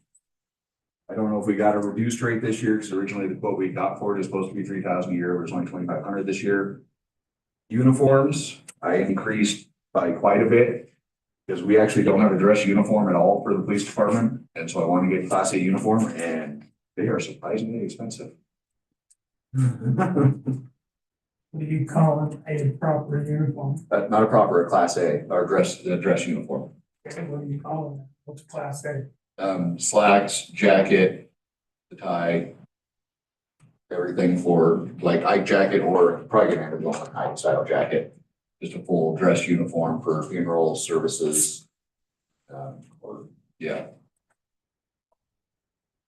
I don't know if we got a reduced rate this year, because originally the quote we got for it is supposed to be 3,000 a year, it was only 2,500 this year. Uniforms, I increased by quite a bit. Because we actually don't have a dress uniform at all for the police department, and so I want to get a Class A uniform, and they are surprisingly expensive. What do you call it, a proper uniform? Not a proper Class A, or the dress uniform. What do you call it? What's class A? Slacks, jacket, the tie. Everything for like Ike jacket, or probably gonna end up going with Ike style jacket. Just a full dress uniform for funeral services. Or, yeah.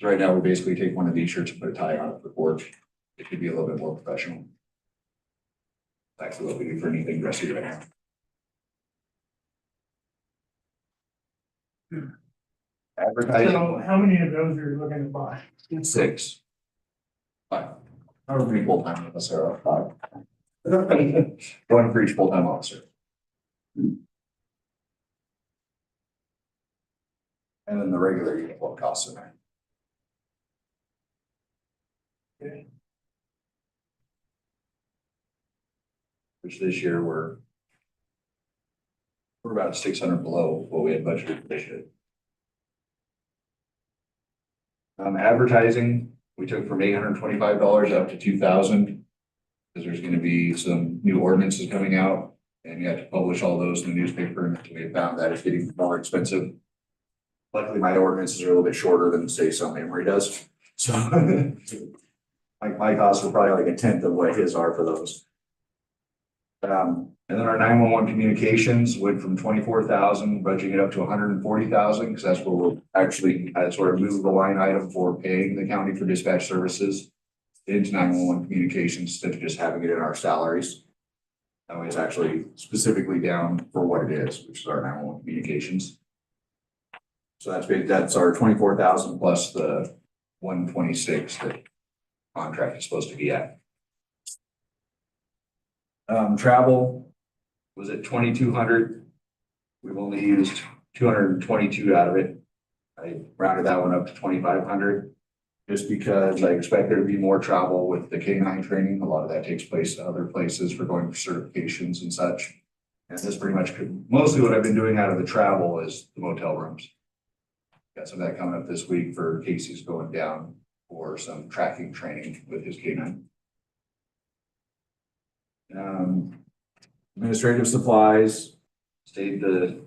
So right now, we basically take one of these shirts and put a tie on it for porch. It could be a little bit more professional. That's actually what we do for anything dressy right now. Advertising. So how many of those are you looking to buy? 6. 5. However many full-time officers there are, 5. One for each full-time officer. And then the regular uniform costs in there. Which this year we're about 600 below what we had budgeted for this year. Advertising, we took from $825 up to $2,000. Because there's gonna be some new ordinances coming out, and you have to publish all those in the newspaper, and we have found that it's getting more expensive. Luckily, my ordinances are a little bit shorter than, say, some Emory does, so. Like, my costs are probably like 1/10 of what his are for those. And then our 911 communications went from 24,000, budgeting it up to 140,000, because that's where we'll actually sort of move the line item for paying the county for dispatch services into 911 communications instead of just having it in our salaries. That way it's actually specifically down for what it is, which is our 911 communications. So that's our 24,000 plus the 126 that contract is supposed to be at. Travel was at 2,200. We've only used 222 out of it. I rounded that one up to 2,500. Just because I expect there to be more travel with the K9 training. A lot of that takes place at other places for going for certifications and such. And this pretty much mostly what I've been doing out of the travel is the motel rooms. Got some of that coming up this week for Casey's going down for some tracking training with his K9. Administrative supplies training's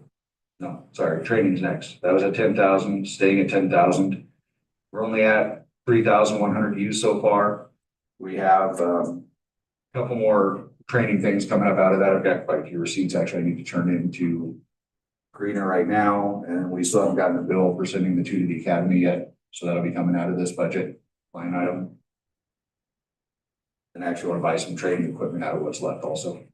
next. That was at 10,000, staying at 10,000. We're only at 3,100 used so far. We have a couple more training things coming up out of that. I've got quite a few receipts actually I need to turn into Greener right now, and we still haven't gotten a bill for sending the 2 to the academy yet. So that'll be coming out of this budget line item. And actually want to buy some training equipment out of what's left also.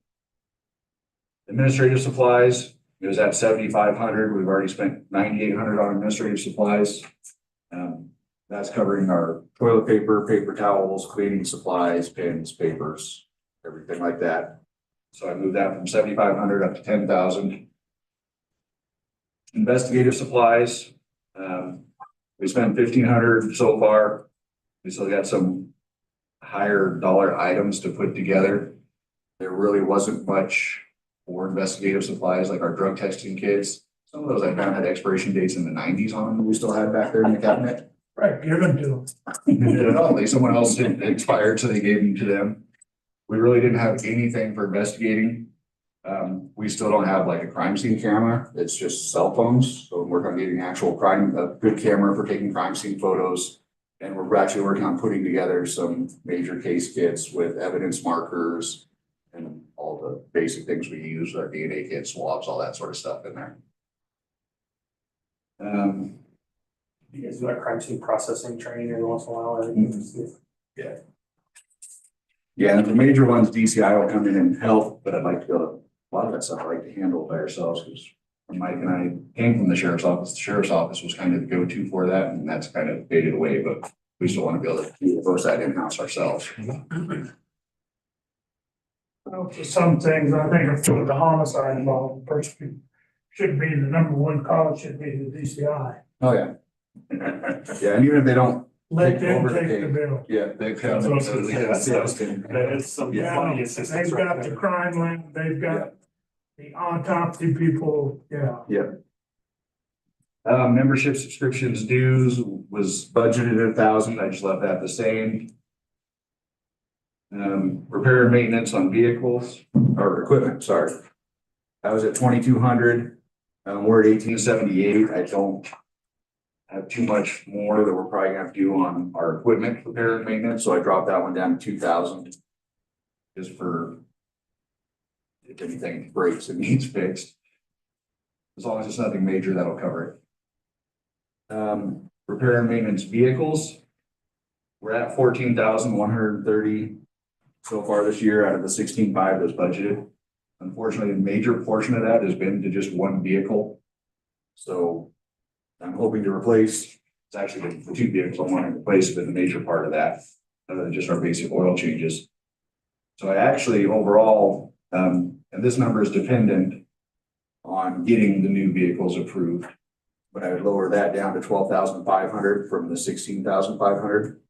Administrative supplies, it was at 7,500. We've already spent 9,800 on administrative supplies. That's covering our toilet paper, paper towels, cleaning supplies, pens, papers, everything like that. So I moved that from 7,500 up to 10,000. Investigative supplies, we spent 1,500 so far. We still got some higher dollar items to put together. There really wasn't much for investigative supplies like our drug testing kits. Some of those I found had expiration dates in the 90s on them that we still had back there in the cabinet. Right, give them to them. No, someone else didn't expire, so they gave them to them. We really didn't have anything for investigating. We still don't have like a crime scene camera. It's just cell phones. So we're working on getting a good camera for taking crime scene photos. And we're actually working on putting together some major case kits with evidence markers and all the basic things we use, our DNA kits, swabs, all that sort of stuff in there. You guys do like crime scene processing training every once in a while? I think. Yeah. Yeah, and the major ones, DCI will come in and help, but I'd like to go, a lot of that stuff I like to handle by ourselves, because Mike and I came from the sheriff's office. The sheriff's office was kind of the go-to for that, and that's kind of faded away, but we still want to be able to keep most of that in-house ourselves. Well, for some things, I think if the homicide involved, the person should be the #1 cause, should be the DCI. Oh, yeah. Yeah, and even if they don't, Let Take them over the take the case. bill. yeah, they come That's what I was and gonna say. assist and- That is some Yeah, funny assistance they've right got the there. crime lab, they've got The autopsy people, yeah. Membership subscriptions dues was budgeted at 1,000. I just left that the same. Repair and maintenance on vehicles or equipment, sorry. I was at 2,200. We're at 1,878. I don't have too much more that we're probably gonna have to do on our equipment repair and maintenance, so I dropped that one down to 2,000. Just for if anything breaks and needs fixed. As long as it's nothing major, that'll cover it. Repair and maintenance vehicles. We're at 14,130 so far this year out of the 16,500 that's budgeted. Unfortunately, a major portion of that has been to just one vehicle. So I'm hoping to replace, it's actually been two vehicles I want to replace, but the major part of that, other than just our basic oil changes. So I actually overall, and this number is dependent on getting the new vehicles approved. But I would lower that down to 12,500 from the 16,500.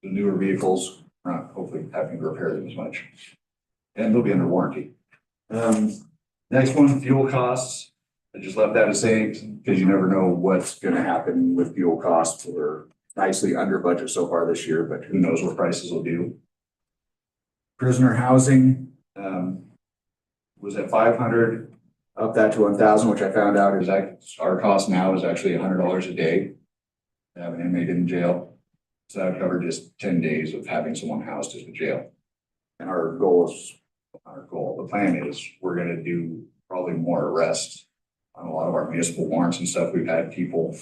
The newer vehicles, not hopefully having to repair them as much. And they'll be under warranty. Next one, fuel costs. I just left that the same because you never know what's gonna happen with fuel costs. We're nicely under budget so far this year, but who knows what prices will do. Prisoner housing, was at 500. Up that to 1,000, which I found out is our cost now is actually $100 a day to have an inmate in jail. So that covered just 10 days of having someone housed at the jail. And the plan is we're gonna do probably more arrests on a lot of our municipal warrants and stuff. We've had people,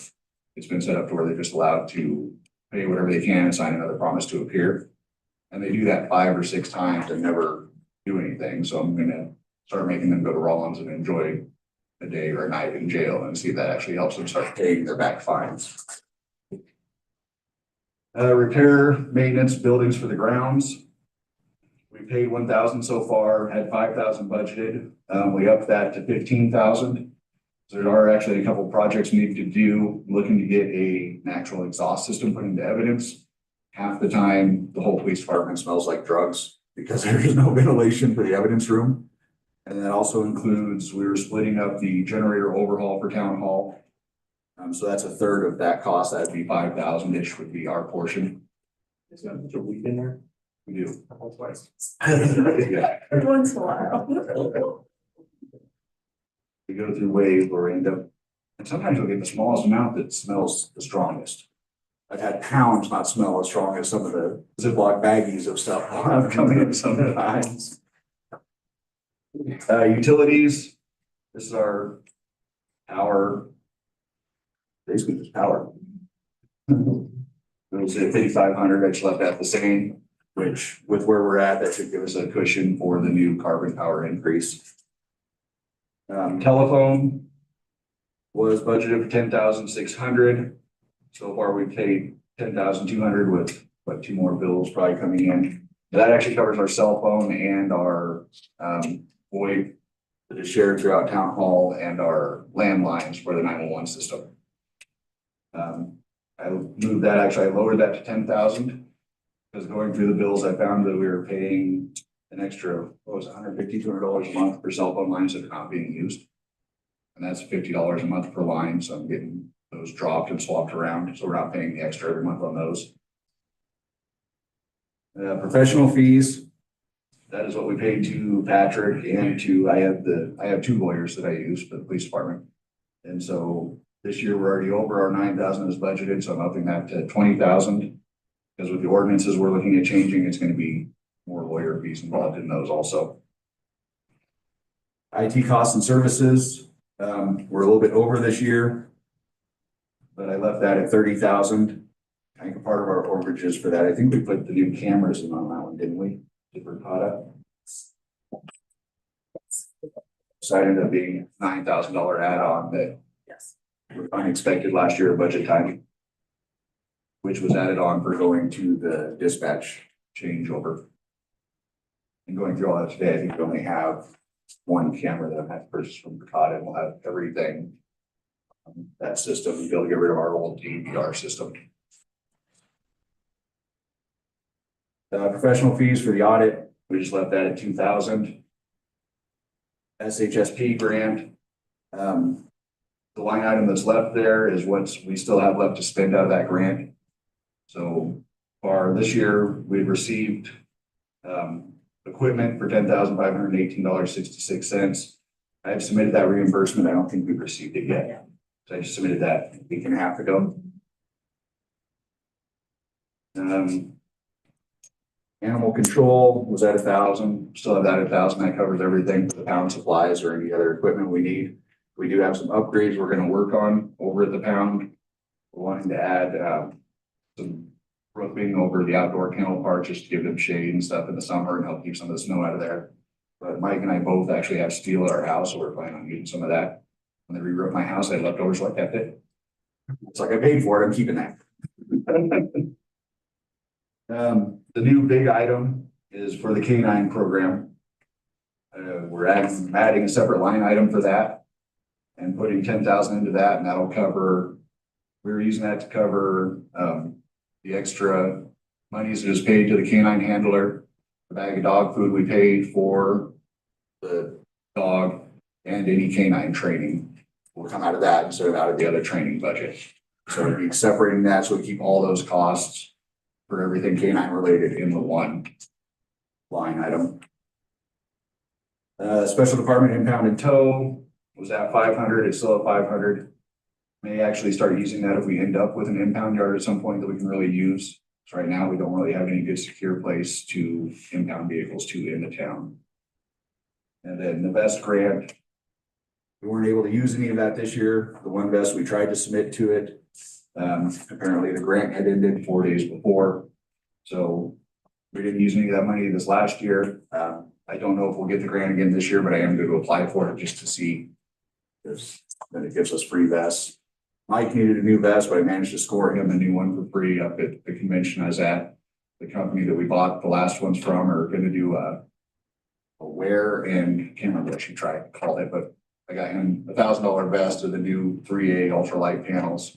it's been set up to where they're just allowed to pay whatever they can and sign another promise to appear. And they do that 5 or 6 times and never do anything. So I'm gonna start making them go to Rollins and enjoy a day or a night in jail and see if that actually helps them start paying their back fines. Repair, maintenance, buildings for the grounds. We paid 1,000 so far, had 5,000 budgeted. We upped that to 15,000. So there are actually a couple of projects we need to do, looking to get an actual exhaust system put into evidence. Half the time, the whole police department smells like drugs because there is no ventilation for the evidence room. And that also includes, we were splitting up the generator overhaul for town hall. So that's a third of that cost. That'd be 5,000-ish would be our portion. Is that a week in there? We do. Twice. Yeah. Every once in a while. We go through waves where we end up, and sometimes you'll get the smallest amount that smells the strongest. I've had pounds not smell as strong as some of the Ziploc baggies of stuff I've come in sometimes. Utilities, this is our power. Basically just power. It was at 5,500, I just left that the same, which with where we're at, that should give us a cushion for the new carbon power increase. Telephone was budgeted for 10,600. So far, we've paid 10,200 with what 2 more bills probably coming in. That actually covers our cell phone and our VoIP that is shared throughout town hall and our landlines for the 911 system. I moved that, actually, I lowered that to 10,000 because going through the bills, I found that we were paying an extra, what was it, $150, $200 a month for cell phone lines that are not being used. And that's $50 a month per line. So I'm getting those dropped and swapped around. So we're not paying the extra every month on those. Professional fees. That is what we paid to Patrick and to, I have 2 lawyers that I use for the police department. And so this year we're already over our 9,000 is budgeted. So I'm upping that to 20,000 because with the ordinances we're looking at changing, it's going to be more lawyer fees involved in those also. IT costs and services. We're a little bit over this year, but I left that at 30,000. I think a part of our overages for that, I think we put the new cameras in on that one, didn't we? Verkada. So that ended up being $9,000 add-on that Yes. was unexpected last year at budget time, which was added on for going to the dispatch changeover. And going through all that today, I think we only have 1 camera that I've had purchased from Verkada, and we'll have everything. That system, we'll be able to get rid of our old DVR system. Professional fees for the audit, we just left that at 2,000. SHSP grant. The line item that's left there is what we still have left to spend out of that grant. So far this year, we've received equipment for $10,518.66. I've submitted that reimbursement. I don't think we've received it yet. So I just submitted that a week and a half ago. Animal control was at 1,000, still have that at 1,000. That covers everything for the pound supplies or any other equipment we need. We do have some upgrades we're going to work on over at the pound. We're wanting to add some roofing over the outdoor kennel part just to give them shade and stuff in the summer and help keep some of the snow out of there. But Mike and I both actually have steel at our house, so we're planning on using some of that. When they re-roof my house, I had leftovers, so I kept it. It's like I paid for it, I'm keeping that. The new big item is for the K9 program. We're adding a separate line item for that and putting 10,000 into that, and that'll cover, we're using that to cover the extra monies that is paid to the K9 handler, the bag of dog food we paid for the dog, and any K9 training will come out of that instead of out of the other training budget. So we'll be separating that so we keep all those costs for everything K9 related in the one line item. Special department impound and tow was at 500. It's still at 500. May actually start using that if we end up with an impound yard at some point that we can really use. So right now we don't really have any good secure place to impound vehicles to in the town. And then the VEST grant, we weren't able to use any of that this year. The one VEST we tried to submit to it. Apparently the grant had ended 4 days before. So we didn't use any of that money this last year. I don't know if we'll get the grant again this year, but I am going to apply for it just to see if then it gives us free vests. Mike needed a new vest, but I managed to score him a new one for free up at the convention I was at. The company that we bought the last ones from are going to do a wear and can't remember what she tried to call it, but I got him $1,000 vest of the new 3A ultralight panels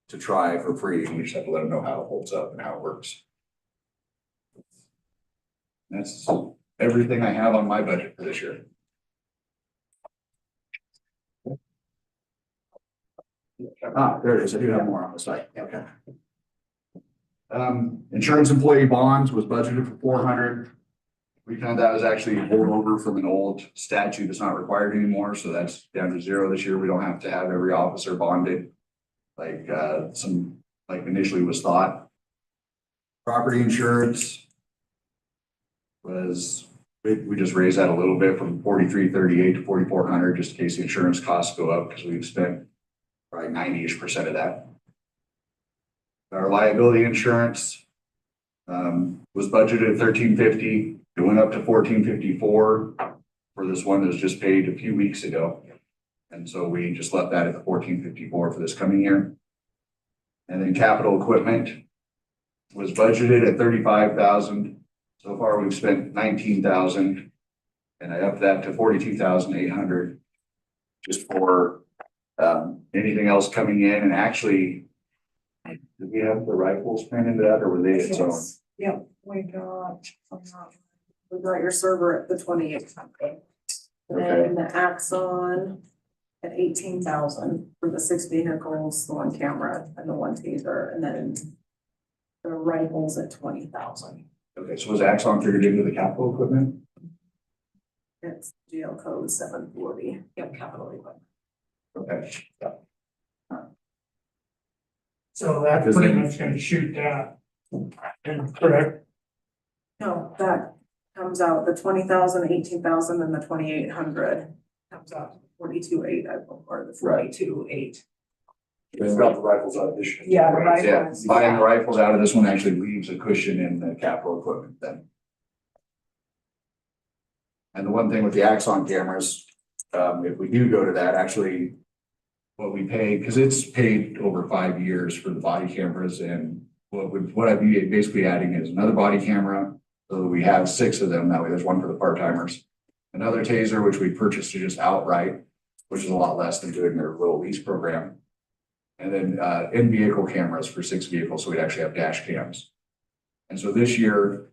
to try for free. And we just have to let him know how it holds up and how it works. That's everything I have on my budget for this year. There it is. I do have more on the site. Okay. Insurance employee bonds was budgeted for 400. We found that was actually a holdover from an old statute that's not required anymore. So that's down to 0 this year. We don't have to have every officer bonded like initially was thought. Property insurance was, we just raised that a little bit from 4,338 to 4,400 just in case the insurance costs go up because we've spent probably 90% of that. Our liability insurance was budgeted at 1,350. It went up to 1,454 for this one that was just paid a few weeks ago. And so we just left that at the 1,454 for this coming year. And then capital equipment was budgeted at 35,000. So far we've spent 19,000 and I upped that to 42,800 just for anything else coming in. And actually, did we have the rifles planned into that or were they its own? Yep, we got your server at the 2,800. Okay. And the Axon at 18,000 for the 6 vehicles, the 1 camera and the 1 taser, and then the rifles at 20,000. Okay, so was Axon figured into the capital equipment? It's GL code 740. Yep, capital equipment. Okay. Yeah. So that's Because pretty then- much gonna shoot that. And correct, No, that comes out the 20,000, 18,000, and the 2,800 comes out 42,800, or the 42,800. We've got the rifles out this year. Yeah, the Yeah, rifles. buying the rifles out of this one actually leaves a cushion in the capital equipment then. And the one thing with the Axon cameras, if we do go to that, actually, what we paid, because it's paid over 5 years for the body cameras, and what I'd be basically adding is another body camera, so that we have 6 of them. That way, there's one for the part-timers. Another taser, which we purchased just outright, which is a lot less than doing their little lease program. And then in-vehicle cameras for 6 vehicles, so we'd actually have dash cams. And so this year,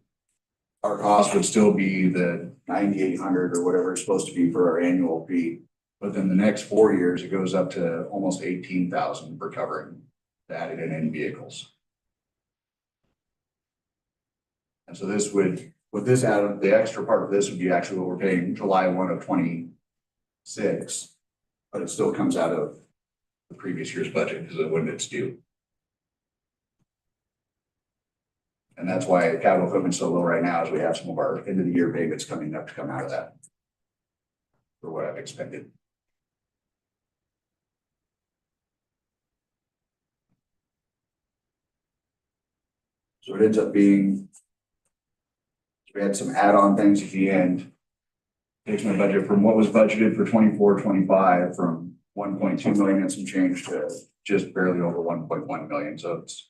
our cost would still be the 9,800 or whatever it's supposed to be for our annual fee. But then the next 4 years, it goes up to almost 18,000 for covering the added and in vehicles. And so this would, with this added, the extra part of this would be actually what we're paying July 1 of 26. But it still comes out of the previous year's budget because of when it's due. And that's why capital equipment's so low right now, is we have some of our end of the year payments coming up to come out of that. For what I've expended. So it ends up being. We had some add-on things at the end. Takes my budget from what was budgeted for 24-25 from 1.2 million and some change to just barely over 1.1 million. So it's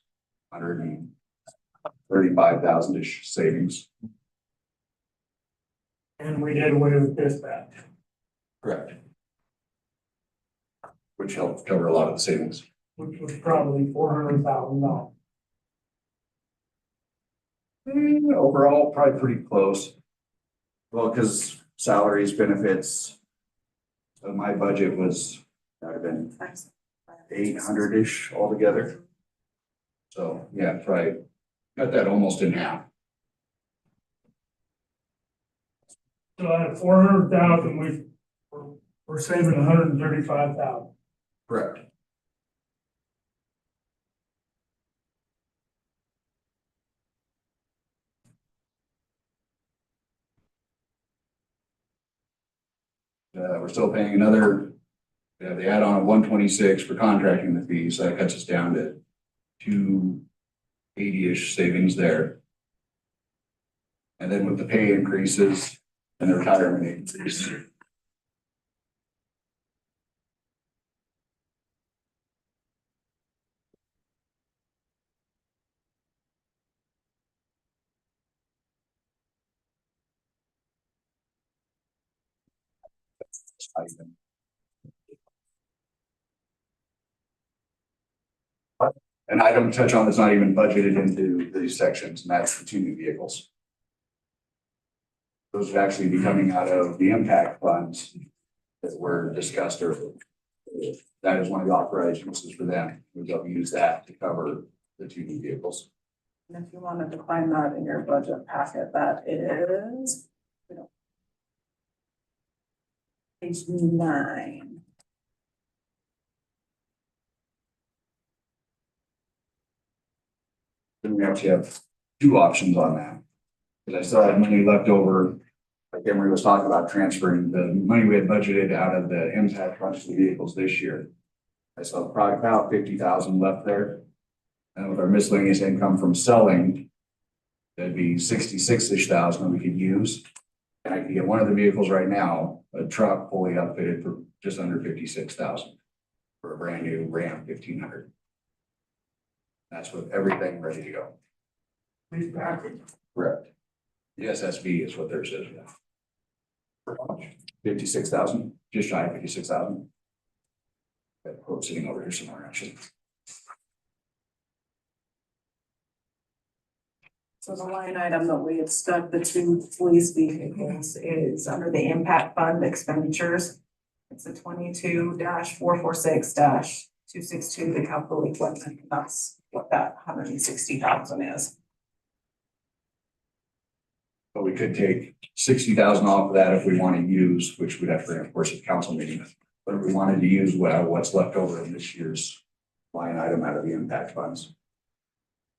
135,000-ish savings. And we did away with dispatch. Correct. Which helped cover a lot of the savings. Which was probably $400,000. Overall, probably pretty close. Well, because salaries, benefits. So my budget was, that would have been 800-ish altogether. So, yeah, probably cut that almost in half. So out of 400,000, we're saving 135,000. Correct. We're still paying another, the add-on of 126 for contracting the fees, so that cuts us down to 280-ish savings there. And then with the pay increases and the retirement increase. An item to touch on that's not even budgeted into these sections, and that's the 2 new vehicles. Those would actually be coming out of the impact funds that were discussed earlier. That is one of the authorized uses for them. We'll use that to cover the 2 new vehicles. And if you wanted to find that in your budget packet, that is. Page 9. Then we actually have 2 options on that. Because I still had money left over, like Emery was talking about transferring the money we had budgeted out of the impact funds to the vehicles this year. I still have probably about 50,000 left there. And with our miscellaneous income from selling, that'd be 66-ish thousand that we could use. And I could get one of the vehicles right now, a truck fully outfitted for just under 56,000 for a brand new Ram 1500. That's with everything ready to go. Please back it. Correct. The SSV is what theirs is. For how much? 56,000, just shy of 56,000. That quote sitting over here somewhere, actually. So the line item that we have stuck the 2 police vehicles is under the impact fund expenditures. It's a 22-446-262, the capital equipment. That's what that 160,000 is. But we could take 60,000 off of that if we want to use, which we'd have to, of course, at council meeting. But if we wanted to use what's left over in this year's line item out of the impact funds.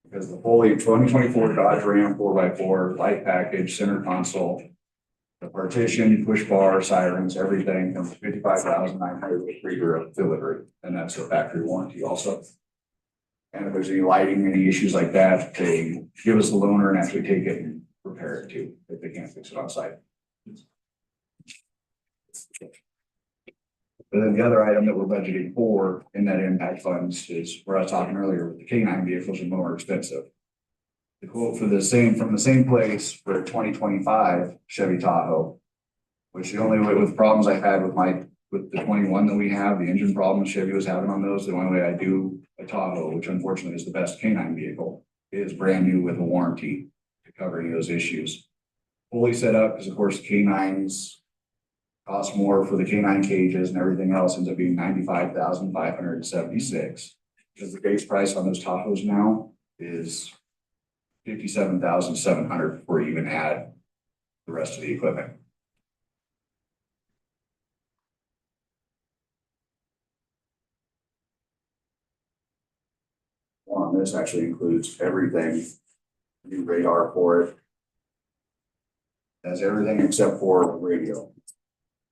Because the fully 2024 Dodge Ram 4x4 light package, center console, the partition, push bar, sirens, everything comes to 55,900 with free delivery, and that's a factory warranty also. And if there's any lighting, any issues like that, they give us the loaner and actually take it and repair it too, if they can't fix it on site. But then the other item that we're budgeting for in that impact funds is where I was talking earlier with the K9 vehicles are more expensive. The quote for the same, from the same place for a 2025 Chevy Tahoe, which the only way with problems I've had with the 21 that we have, the engine problems Chevy was having on those, the only way I do a Tahoe, which unfortunately is the best K9 vehicle, is brand new with a warranty to cover any of those issues. fully set up, because of course canines cost more for the canine cages and everything else ends up being 95,576. Because the base price on those Tahoes now is 57,700 before you even add the rest of the equipment. On this actually includes everything, new radar for it. Has everything except for radio,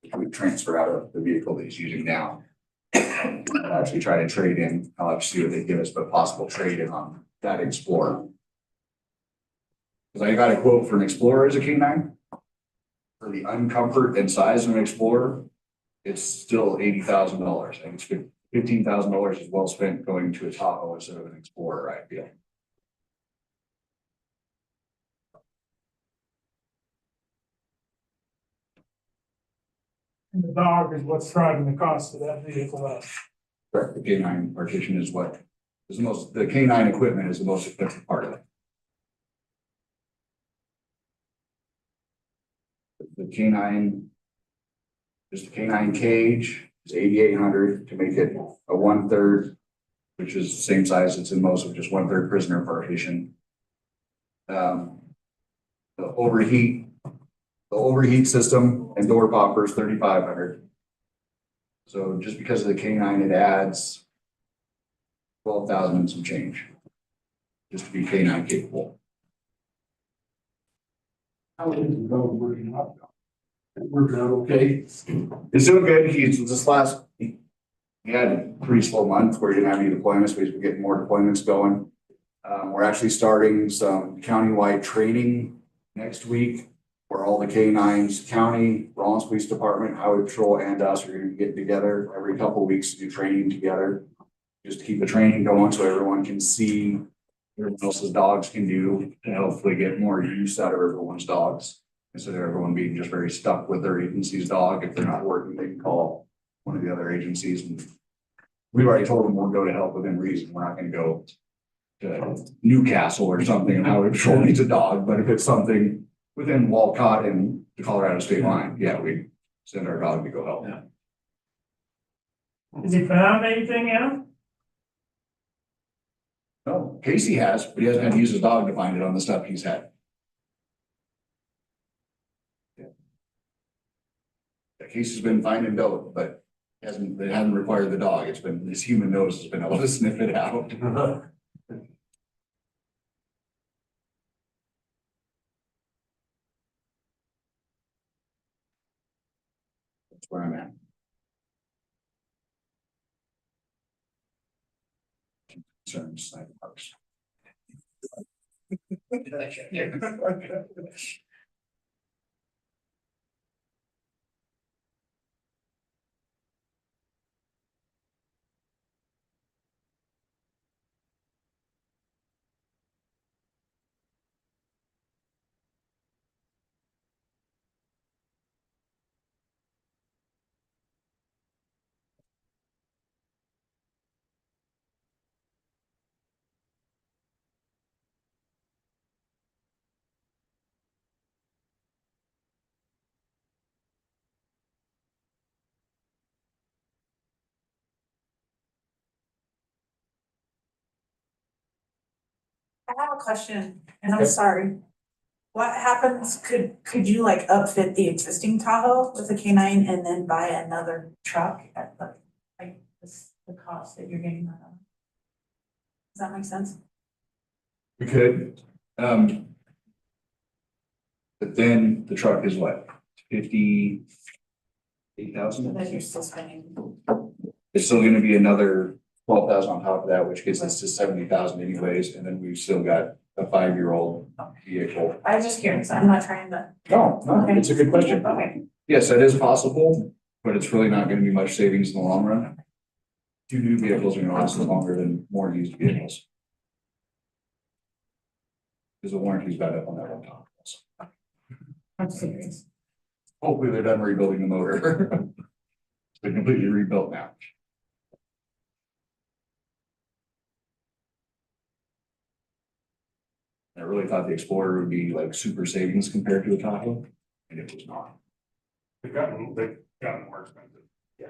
which we transfer out of the vehicle that he's using now. I'll actually try to trade in, I'll have to see what they give us, but possible trade in on that Explorer. Because I got a quote for an Explorer as a K9. For the uncomfort and size of an Explorer, it's still $80,000. I think it's $15,000 is well spent going to a Tahoe instead of an Explorer, I feel. And the dog is what's driving the cost of that vehicle up. Correct, the K9 partition is what is the most, the K9 equipment is the most expensive part of it. The K9, just the K9 cage is 8,800 to make it a 1/3, which is the same size it's in most of, just 1/3 prisoner partition. The overheat system and door poppers 3,500. So just because of the K9, it adds 12,000 and some change, just to be K9 capable. How is the dog working out? Working out okay? He's doing good. He had a pretty slow month where he didn't have any deployments, but he's been getting more deployments going. We're actually starting some countywide training next week where all the K9s, county, Rawlins Police Department, Highway Patrol, and us are going to get together every couple of weeks to do training together. Just to keep the training going so everyone can see what everyone else's dogs can do and hopefully get more use out of everyone's dogs. Instead of everyone being just very stuck with their agency's dog. If they're not working, they can call one of the other agencies. And we've already told them we'll go to help within reason. We're not going to go to Newcastle or something and Highway Patrol needs a dog. But if it's something within Walcott and the Colorado state line, yeah, we send our dog to go help. Yeah. Has he found anything yet? No, Casey has, but he hasn't had to use his dog to find it on the stuff he's had. Casey's been finding dope, but it hasn't required the dog. It's been, this human nose has been able to sniff it out. That's where I'm at. Concerns, sniper parks. I have a question, and I'm sorry. What happens, could you like upfit the existing Tahoe with a K9 and then buy another truck at the cost that you're getting that on? Does that make sense? We could, but then the truck is what, 58,000? So then you're still spending. It's still gonna be another 12,000 on top of that, which gets us to 70,000 anyways, and then we've still got a 5-year-old vehicle. I was just curious, I'm not trying to. No, it's a good question. Okay. Yes, that is possible, but it's really not gonna be much savings in the long run. 2 new vehicles are gonna last longer than more used vehicles. Because the warranty's about up on that one top. I'm serious. Hopefully they're done rebuilding the motor. It's been completely rebuilt now. I really thought the Explorer would be like super savings compared to a Tahoe, and it was not. They've gotten more expensive. Yeah.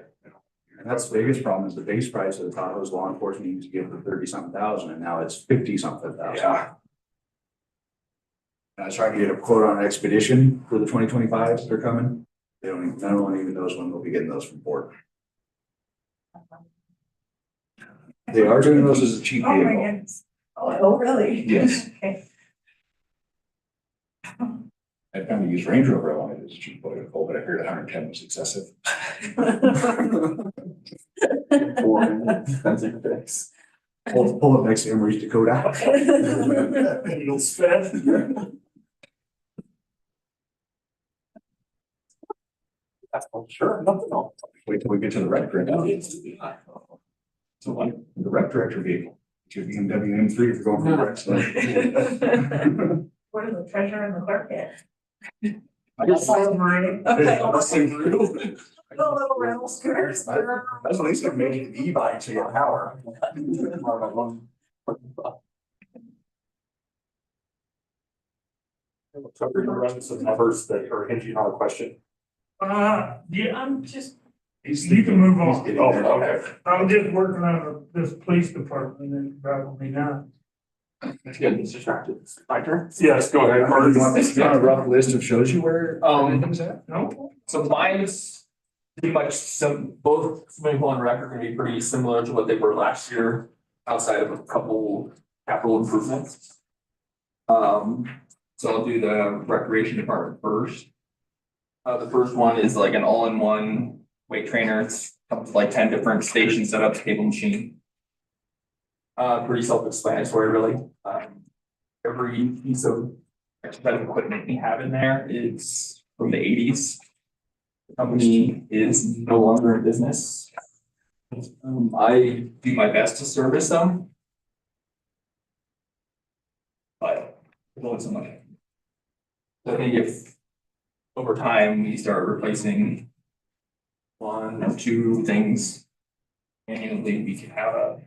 And that's the biggest problem is the base price of the Tahoe's law enforcement used to give for 30-something thousand, and now it's 50-something thousand. Yeah. And I was trying to get a quote on an Expedition for the 2025s that are coming. They don't even, no one even knows when they'll be getting those from Ford. They are doing those as a cheap Oh, my vehicle. goodness. Oh, really? Yes. Okay. I found to use Range Rover, I wanted as a cheap vehicle, but I figured 110 was excessive. Expensive fix. Pull up next to Emery's Dakota. It'll spend. That's for sure, nothing else. Wait till we get to the rec director. So like the rec director vehicle, your BMW M3 if you're going for the rec. center. What is the treasurer and the clerk get? I just saw mine. The little rental scooters. That's at least they're making e-bikes to get power. So we're gonna run some numbers that are hinging on a question. Yeah, I'm just, you can move on. Oh, okay. I'm just working on this police department and probably not. That's good, he's distracted. My turn. Yes, go ahead. Do you want a rough list of shows you where everything's at? No? So mine's pretty much some, both swimming pool and rec are gonna be pretty similar to what they were last year, outside of a couple capital improvements. So I'll do the recreation department first. The first one is like an all-in-one weight trainer. It's comes with like 10 different station setups, cable machine. Pretty self-explanatory, really. Every piece of exercise equipment we have in there is from the 80s. The company is no longer in business. I do my best to service them. But there's only so much. So I think if over time we start replacing one or two things annually, we can have a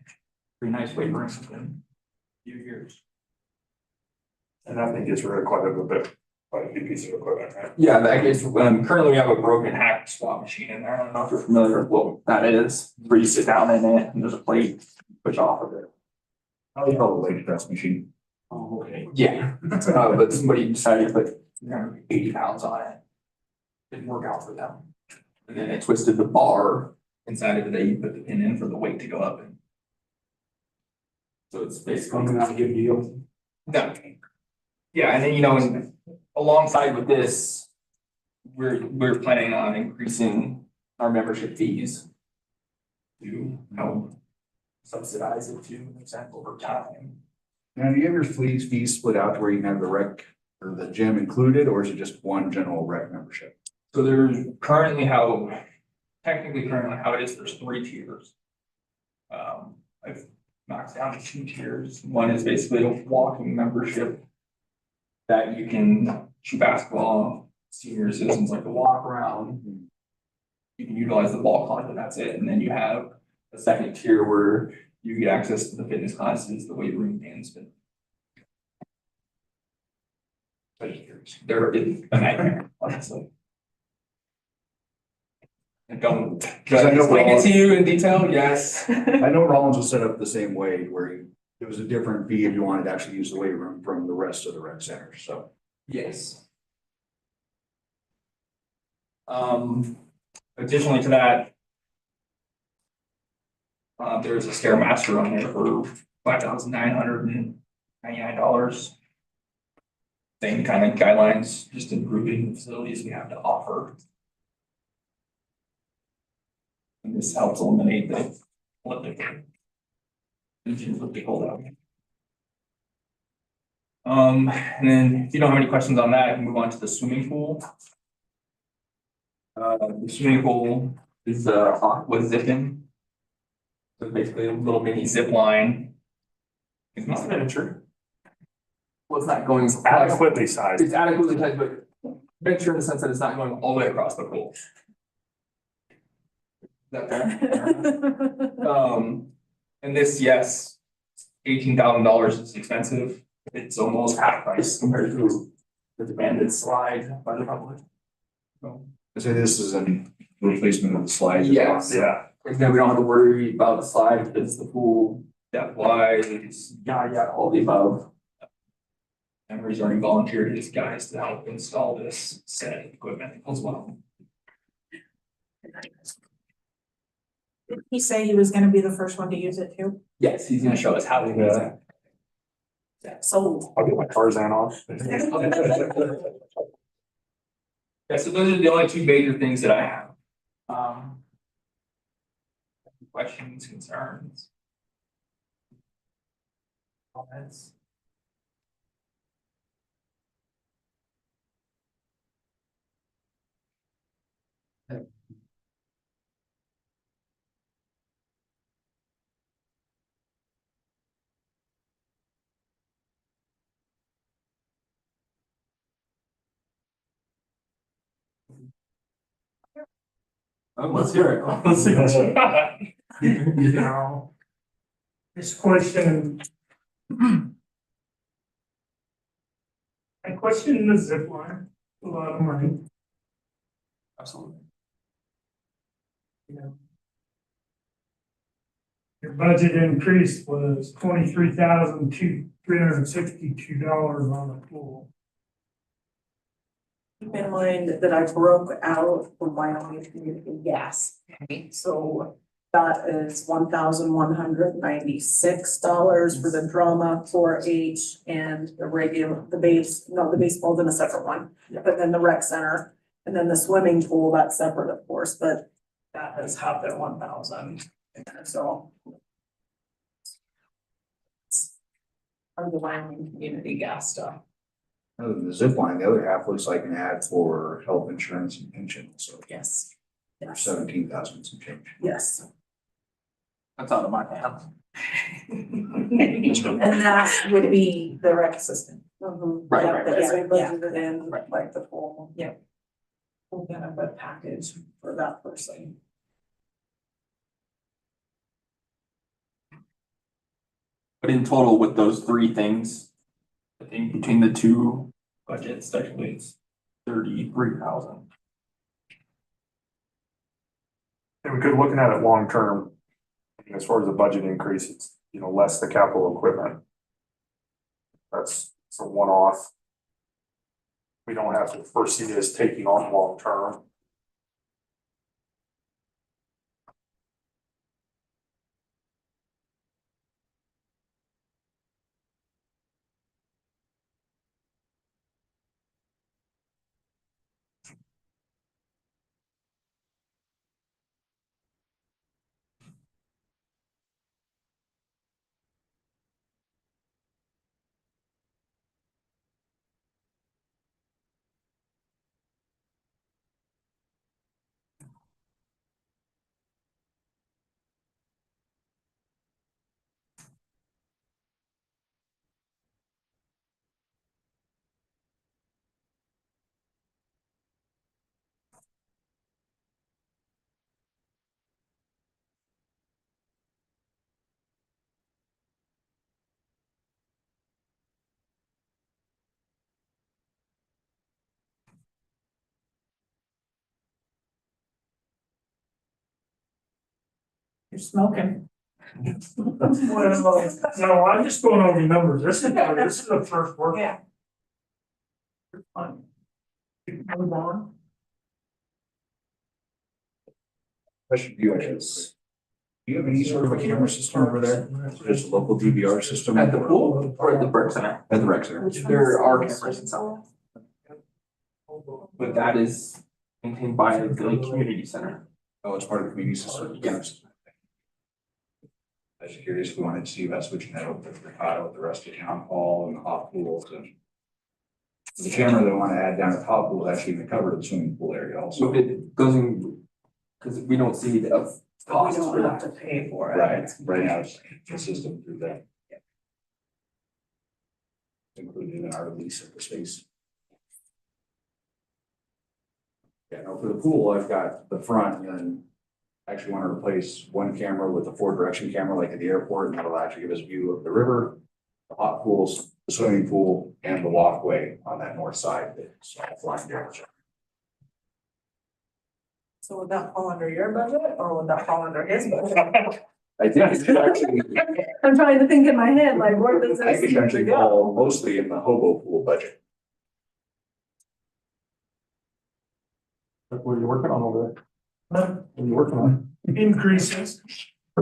pretty nice weight room in a few years. And I think it's really quite a few pieces of equipment, right? Yeah, that is, currently we have a broken hack swap machine in there. I don't know if you're familiar with what that is, where you sit down in it and there's a plate, push off of it. I would call it a leg press machine. Oh, okay. Yeah, but somebody decided to put 80 pounds on it. Didn't work out for them. And then it twisted the bar inside of it that you put the pin in for the weight to go up in. So it's basically not a good deal. No. Yeah, and then, and alongside with this, we're planning on increasing our membership fees to help subsidize it to an extent over time. Now, do you have your fees split out to where you can have the rec or the gym included, or is it just one general rec membership? So there's currently how it is, there's 3 tiers. I've knocked down to 2 tiers. One is basically a walking membership that you can shoot basketball, senior citizens like to walk around. You can utilize the ball clock and that's it. And then you have a second tier where you get access to the fitness classes, the weight room and spin. They're a nightmare, honestly. And don't explain it to you in detail, yes. I know Rollins was set up the same way where it was a different fee if you wanted to actually use the weight room from the rest of the rec center, so. Yes. Additionally to that, there's a Stairmaster on there for $5,999. Same kind of guidelines, just improving the facilities we have to offer. And this helps eliminate the elliptical. Elliptical. And then if you don't have any questions on that, I can move on to the swimming pool. The swimming pool is with zipping. So basically a little mini zip line. It's miniature. Well, it's not going Adequately sized. it's adequately sized, but miniature in the sense that it's not going all the way across the pool. Is that fair? And this, yes, $18,000 is expensive. it's almost half price compared to the demanded slide by the public. So, I say this is a replacement of the slides. Yes. Yeah. and then we don't have to worry about the slide, because the pool, that wise, it's all the above. Emery's already volunteered his guys to help install this set of equipment as well. Did he say he was gonna be the first one to use it too? Yes, he's gonna show us how to use it. So. I'll get my Tarzan off. Yeah, so those are the only two major things that I have. Questions, concerns? Comments? Oh, let's hear it. Let's see. Now, this question. I question the zip line, a lot of money, Absolutely. you know. Your budget increase was $23,362 on the pool. Keep in mind that I broke out the Wyoming community gas. So that is $1,196 for the drama, 4-H, and the regular, the baseball's in a separate one. Yeah. But then the rec center, and then the swimming pool, that's separate, of course, but that has half their 1,000, so. Or the Wyoming community gas stuff. Other than the zip line, the other half looks like an ad for health insurance and pension, so Yes. for 17,000 some change. Yes. That's out of my hands. And that would be the rec assistant. Right, Yeah, right, because we right. budgeted in Right. like the full. Yep. Full benefit package for that person. But in total, with those three things, I think between the two budgets, technically it's 33,000. And we could, looking at it long term, as far as the budget increase, it's, less the capital equipment. That's a one-off. We don't have to foresee this taking on long term. You're smoking. Well, no, I'm just going over numbers, this is the first work. Yeah. Move on. Question for you, actually. Do you have any sort of a camera system over there? Just a local DVR system? At the pool or at the rec center? At the rec center. There are cameras inside. But that is maintained by the community center. Oh, it's part of the community system? Yes. I was curious if we wanted to see about switching that over to the rest of town hall and the hot pools and. The camera they want to add down at the hot pool is actually in the cover of the swimming pool area also. So it goes in, because we don't see the We cost for don't have that. to pay for it. Right now it's the system through that. Included in our lease of the space. Yeah, no, for the pool, I've got the front and then actually want to replace one camera with a 4-direction camera like at the airport, and that'll actually give us a view of the river. The hot pools, swimming pool and the walkway on that north side. It's all flying damage. So would that fall under your budget or would that fall under his budget? I think it's actually, I'm trying to think in my head, like, where does I this think seem it's to actually go? fall mostly in the hobo pool budget. What are you working on over there? Huh? What are you working on? Increases.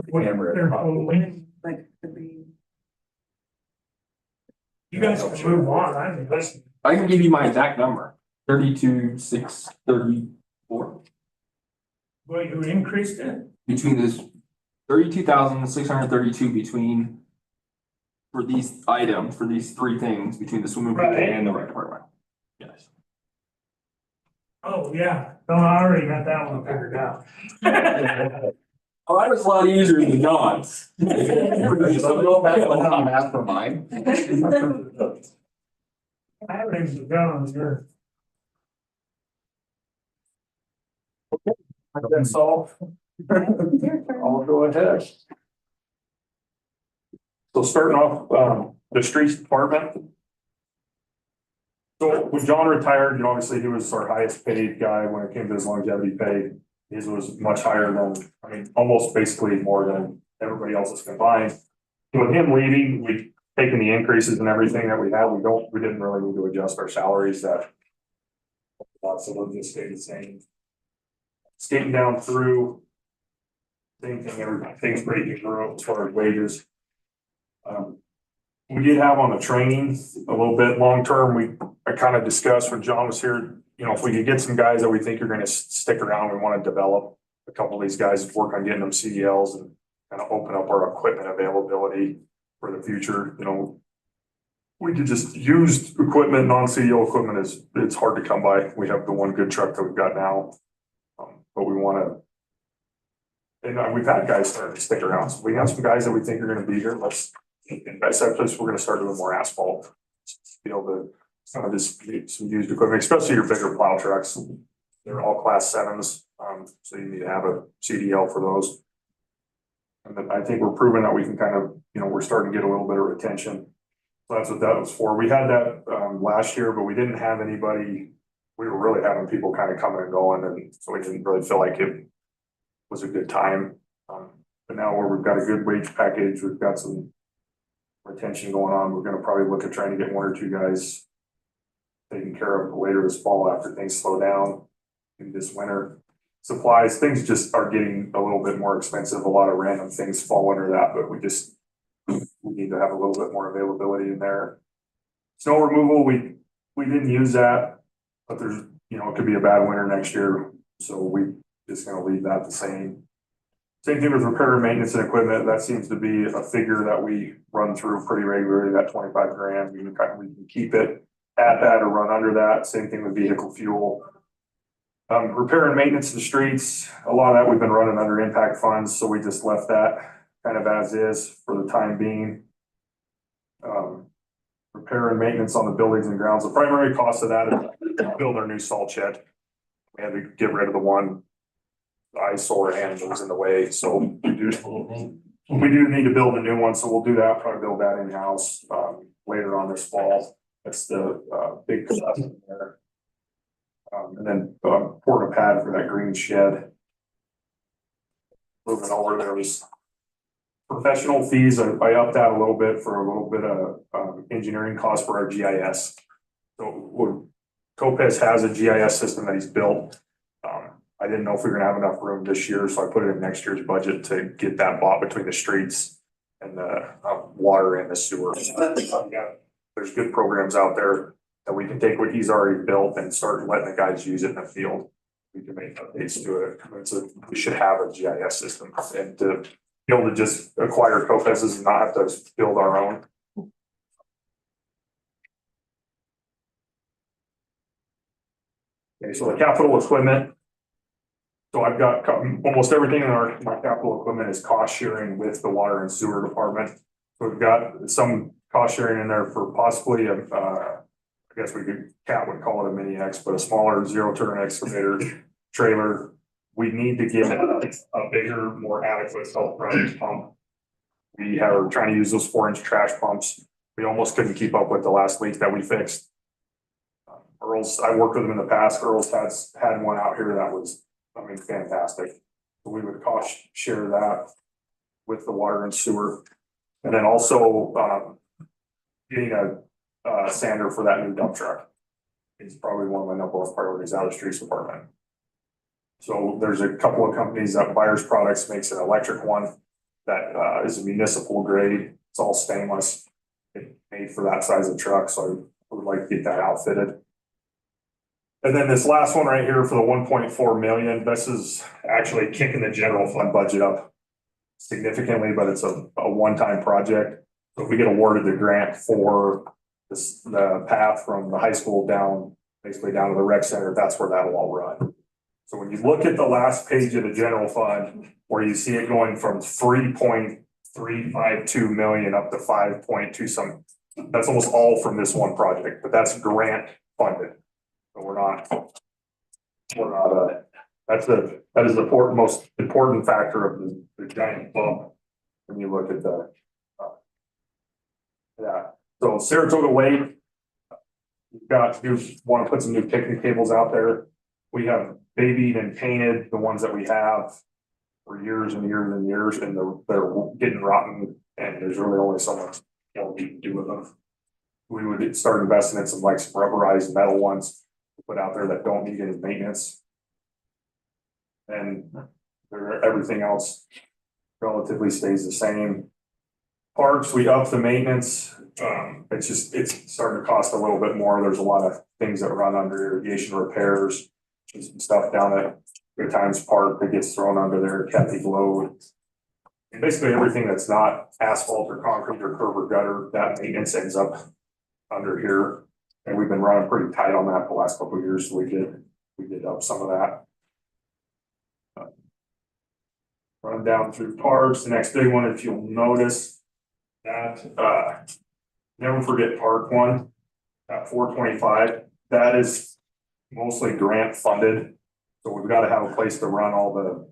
What Camera. they're totally- Like, could be. You guys can move on, I'm listening. I can give you my exact number, 32,634. Well, you increased it. Between this 32,632 between. For these items, for these three things, between the swimming pool Right. and the rec department. Yes. Oh, yeah. No, I already got that one figured out. Oh, that was a lot easier than John's. Math for mine. I haven't even begun on your. That's all. I'll go ahead. So starting off, the streets department. So when John retired, you know, obviously he was our highest paid guy when it came to his longevity pay. His was much higher than, I mean, almost basically more than everybody else's combined. With him leaving, we've taken the increases and everything that we had, we didn't really need to adjust our salaries that. So we'll just stay the same. Skating down through. Same thing, everything's pretty through as far as wages. We did have on the training a little bit long-term, I kind of discussed when John was here, you know, if we could get some guys that we think are gonna stick around, we want to develop. A couple of these guys, work on getting them CDLs and kind of open up our equipment availability for the future, you know. We could just use equipment, non-CDL equipment it's hard to come by. We have the one good truck that we've got now. But we wanna. And we've had guys start to stick around, so we have some guys that we think are gonna be here, let's. And except this, we're gonna start doing more asphalt. Be able to, some of this, some used equipment, especially your bigger plow trucks. They're all class 7s, so you need to have a CDL for those. And then I think we're proving that we can kind of, you know, we're starting to get a little bit of retention. So that's what that was for. We had that last year, but we didn't have anybody. We were really having people kind of coming and going, and so we didn't really feel like it was a good time. But now where we've got a good wage package, we've got some retention going on, we're gonna probably look at trying to get one or two guys taken care of later this fall after things slow down in this winter. Supplies, things just are getting a little bit more expensive. A lot of random things fall under that, but we need to have a little bit more availability in there. Snow removal, we didn't use that, but there's, you know, it could be a bad winter next year, so we just gonna leave that the same. Same thing with repair and maintenance and equipment. That seems to be a figure that we run through pretty regularly, that 25 grand. We can keep it at that or run under that. Same thing with vehicle fuel. Repair and maintenance of the streets, a lot of that we've been running under impact funds, so we just left that kind of as is for the time being. Repair and maintenance on the buildings and grounds. The primary cost of that is build our new salt shed. We had to get rid of the one. The eyesore and was in the way, so we do need to build a new one, so we'll do that, probably build that in-house later on this fall. That's the big stuff in there. And then pouring a pad for that green shed. Moving over, there was professional fees. I upped that a little bit for a little bit of engineering costs for our GIS. So Topaz has a GIS system that he's built. I didn't know if we were gonna have enough room this year, so I put it in next year's budget to get that bought between the streets and the water and the sewer. There's good programs out there that we can take what he's already built and start letting the guys use it in the field. We can make updates to it. We should have a GIS system and to be able to just acquire Topaz's and not have to build our own. Okay, so the capital equipment. So I've got almost everything in my capital equipment is cost sharing with the water and sewer department. So we've got some cost sharing in there for possibly I guess Cat would call it a mini X, but a smaller 0-turn excavator trailer. We need to get a bigger, more adequate self-driving pump. We are trying to use those 4-inch trash pumps. We almost couldn't keep up with the last leak that we fixed. Earl's, I worked with them in the past. Earl's had one out here that was, I mean, fantastic. We would cost share that with the water and sewer. And then also, getting a sander for that new dump truck is probably one of my number one priorities out of the streets department. So there's a couple of companies that Byers Products makes an electric one that is a municipal grade. It's all stainless. It's made for that size of truck, so I would like to get that outfitted. And then this last one right here for the 1.4 million, this is actually kicking the general fund budget up significantly, but it's a one-time project. So if we get awarded the grant for this, the path from the high school down, basically down to the rec center, that's where that'll all run. So when you look at the last page of the general fund, where you see it going from 3.352 million up to 5.2 some, that's almost all from this one project, but that's grant funded. So that is the most important factor of the giant bump when you look at the so Saratoga Lake, want to put some new picnic tables out there. We have babied and painted the ones that we have for years and years and years, and they're getting rotten, and there's really only so much we can do with them. We would start investing in some rubberized metal ones to put out there that don't need any maintenance. And everything else relatively stays the same. Parks, we up the maintenance. It's starting to cost a little bit more. There's a lot of things that run under irrigation repairs. There's some stuff down at Good Times Park that gets thrown under there, Kathy Glow. And basically everything that's not asphalt or concrete or curb or gutter, that maintenance ends up under here. And we've been running pretty tight on that the last couple of years. So we did up some of that. Run down through parks. The next big one, if you'll notice that, never forget Park 1 at 425. That is mostly grant funded. So we've got to have a place to run all the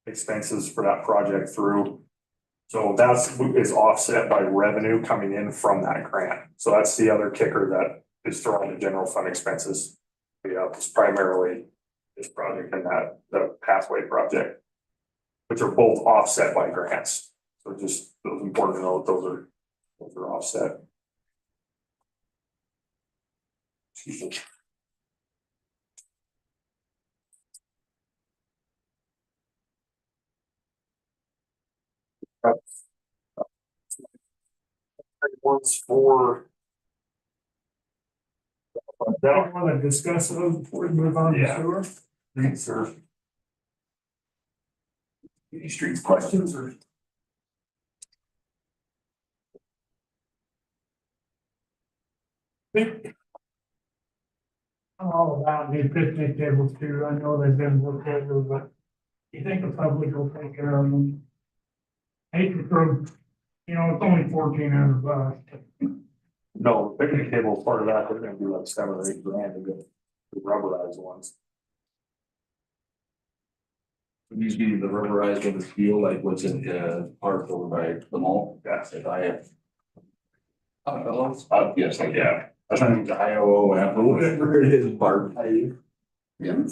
expenses for that project through. So is offset by revenue coming in from that grant. So that's the other kicker that is throwing the general fund expenses. Yeah, it's primarily this project and the pathway project, which are both offset by grants. So just those important to know those are offset. Excuse me. Ones for. Don't want to discuss those before we move on to Yeah. sewer. Thanks, sir. Any streets questions or? I'm all about new picnic tables too. I know they've been looked over, but you think the public will take care of them? Hate to throw, it's only $1,400. No, picnic table is part of that. They're gonna be like $7 or $8 grand to get the rubberized ones. These be the rubberized with the steel, like what's in park over by the mall. Yes. If I have. Yes, yeah. I think the IOO app or whatever it is, Bart. Yeah.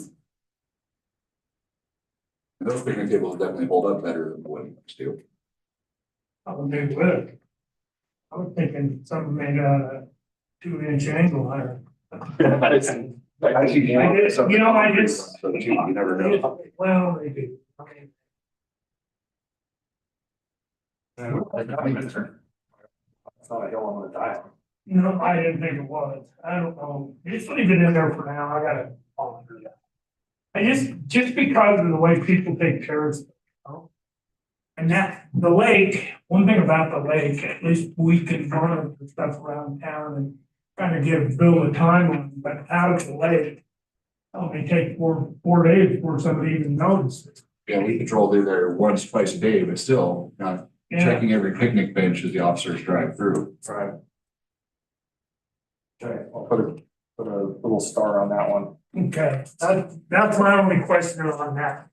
Those picnic tables definitely hold up better than the wooden ones do. I would do good. I was thinking something made out of 2-inch angle iron. I see. I just. You never know. Well, they do. It's not a hill I'm gonna die on. No, I didn't think it was. I don't know. Just leave it in there for now. I gotta ponder that. I just because of the way people take care of stuff. And that, the lake, one thing about the lake, at least we can monitor the stuff around town and kind of build a timeline, but out of the lake. It may take four days before somebody even notices. Yeah, we patrol through there once, twice a day, but still not Yeah, checking every picnic bench as the officers drive through. Right. Okay, I'll put a little star on that one. okay. That's my only question on that.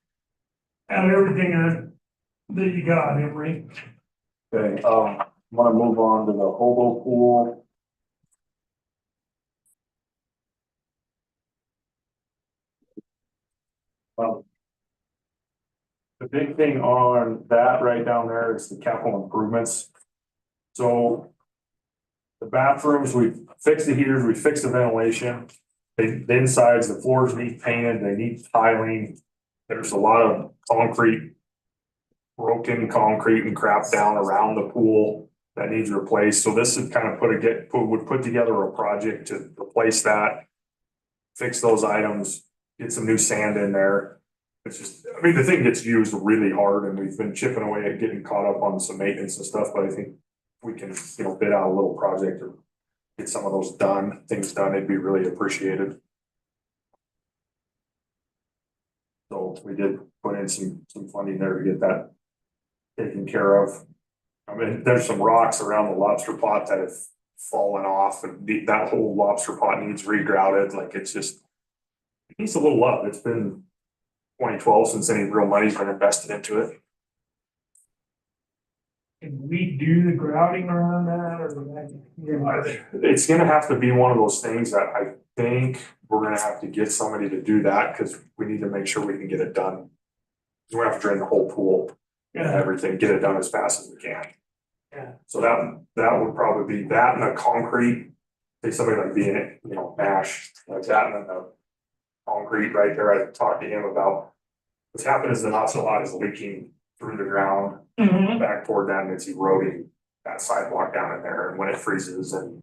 Out of everything that you got, Emery. Okay, Want to move on to the hobo pool. The big thing on that right down there is the capital improvements. So the bathrooms, we fixed the heaters, we fixed the ventilation. The insides, the floors need painted, they need tiling. There's a lot of concrete, broken concrete and crap down around the pool that needs replaced. So this is kind of would put together a project to replace that, fix those items, get some new sand in there. It's just, I mean, the thing gets used really hard and we've been chipping away at getting caught up on some maintenance and stuff, but I think we can, bid out a little project or get some of those things done, it'd be really appreciated. So we did put in some funding there to get that taken care of. I mean, there's some rocks around the lobster pot that have fallen off and that whole lobster pot needs regrouted, like it needs a little love. It's been 2012 since any real money's been invested into it. Can we do the grouting around that or? It's gonna have to be one of those things that I think we're gonna have to get somebody to do that, cause we need to make sure we can get it done. We're gonna have to drain the whole pool and everything, get it done as fast as we can. Yeah. So that would probably be that and a concrete, say somebody like being it, MASH, like that, and then the concrete right there, I talked to him about. What's happened is the not so hot is leaking through the ground. Back toward that and it's eroding that sidewalk down in there, and when it freezes and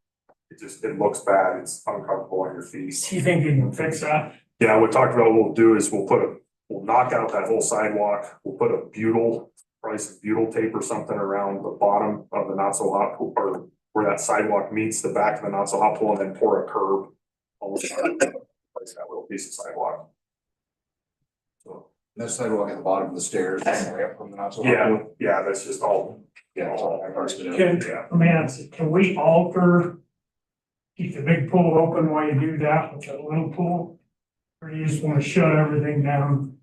it looks bad, it's uncomfortable on your feet. Do you think you can fix that? Yeah, what what we'll do is we'll knock out that whole sidewalk, we'll put a probably some butyl tape or something around the bottom of the not so hot pool, or where that sidewalk meets the back of the not so hot pool, and then pour a curb almost place that little piece of sidewalk. So That sidewalk at the bottom of the stairs, way up from the not so hot pool. yeah, that's just all. Yeah, it's all busted up. Yeah. Let me ask you, can we alter, keep the big pool open while you do that with the little pool? Or do you just wanna shut everything down,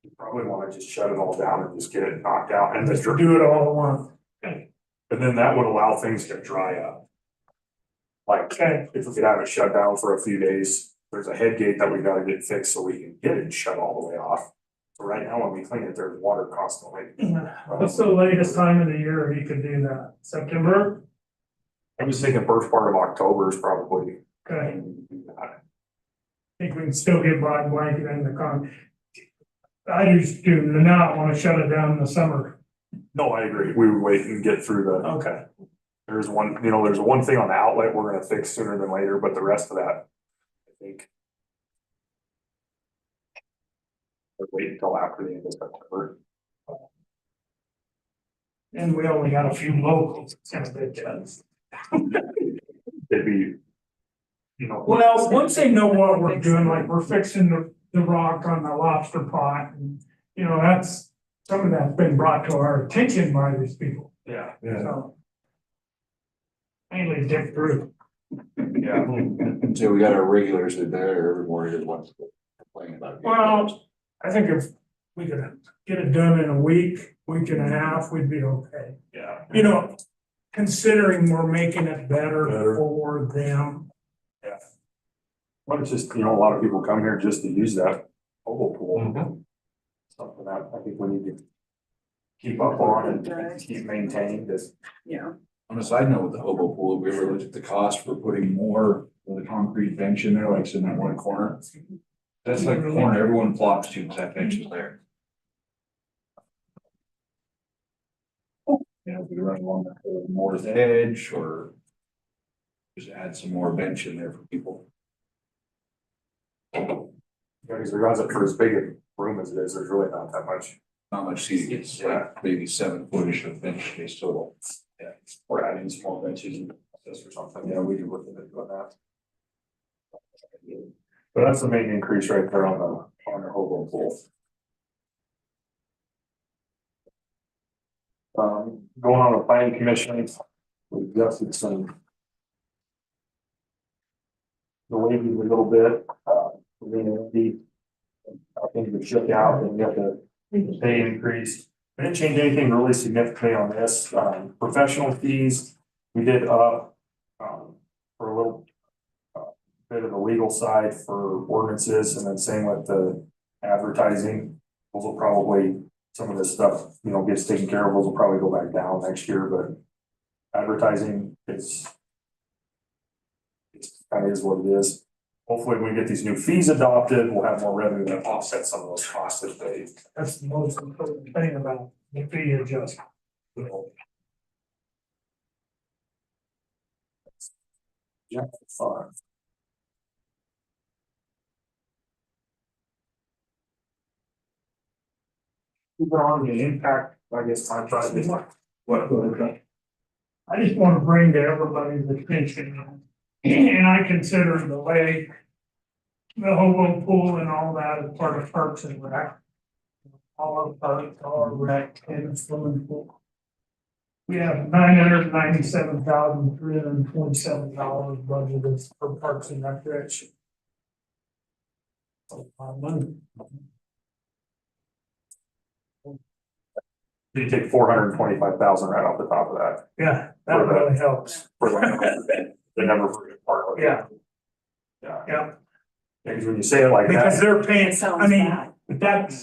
You probably wanna just shut it all down and just get it knocked out and just then, do it all at once? and then that would allow things to dry up. Like, Okay, if we could have it shut down for a few days, there's a head gate that we gotta get fixed so we can get it shut all the way off. So right now, when we clean it, there's water constantly. what's the latest time of the year you could do that? September? I was thinking first part of October is probably. Okay, think we can still get broad blanket in the I just do not wanna shut it down in the summer. No, I agree. We would wait and get through the, Okay. there's one thing on the outlet we're gonna fix sooner than later, but the rest of that, I think. We'll wait until after the end of September. And we only got a few locals, it's gonna be just. It'd be. Well, once they know what we're doing, like we're fixing the rock on the lobster pot, and, that's, some of that's been brought to our attention by these people, Yeah. so. Mainly Dick Drew. Yeah. So we got our regulars in there every morning that wants to complain about it. Well, I think if we could get it done in a week and a half, we'd be okay. Yeah. Considering we're making it better Better. for them. But it's just, a lot of people come here just to use that oval pool. Something that I think we need to keep up on and keep maintained is. Yeah. On a side note with the hobo pool, have we ever looked at the cost for putting more of the concrete bench in there, like in that one corner? That's like the corner everyone flocks to, 'cause that bench is there. We run along the whole north edge or just add some more bench in there for people. Because regards it for as big a room as it is, there's really not that much. Not much seating, it's like maybe 7 footish of bench space total. Yeah. Or adding small benches and this or something, we can look at doing that. But that's the main increase right there on the hobo pool. Going on the planning commission, we've adjusted some. The wages a little bit, I think we shook out and we got the pay increase. We didn't change anything really significantly on this. Professional fees, we did up, for a little bit of the legal side for ordinances, and then same with the advertising. Those will probably, some of this stuff, gets taken care of, those will probably go back down next year, but advertising is kind of is what it is. Hopefully, when we get these new fees adopted, we'll have more revenue to offset some of those costs that they. That's the most important thing about the fee adjustment. Yeah, fine. Keep on the impact, I guess, my project. What? I just want to bring to everybody's attention, and I consider the lake, the hobo pool and all that as part of Parks and Rec. All of parks, all rec and swimming pool. We have $997,327 budgeted for Parks and Recreation. A lot of money. You take 425,000 right off the top of that. Yeah, that really helps. For the number for part of it. Yeah. Yeah. Yeah. Because when you say it like Because that, they're paying, It sounds I mean, bad.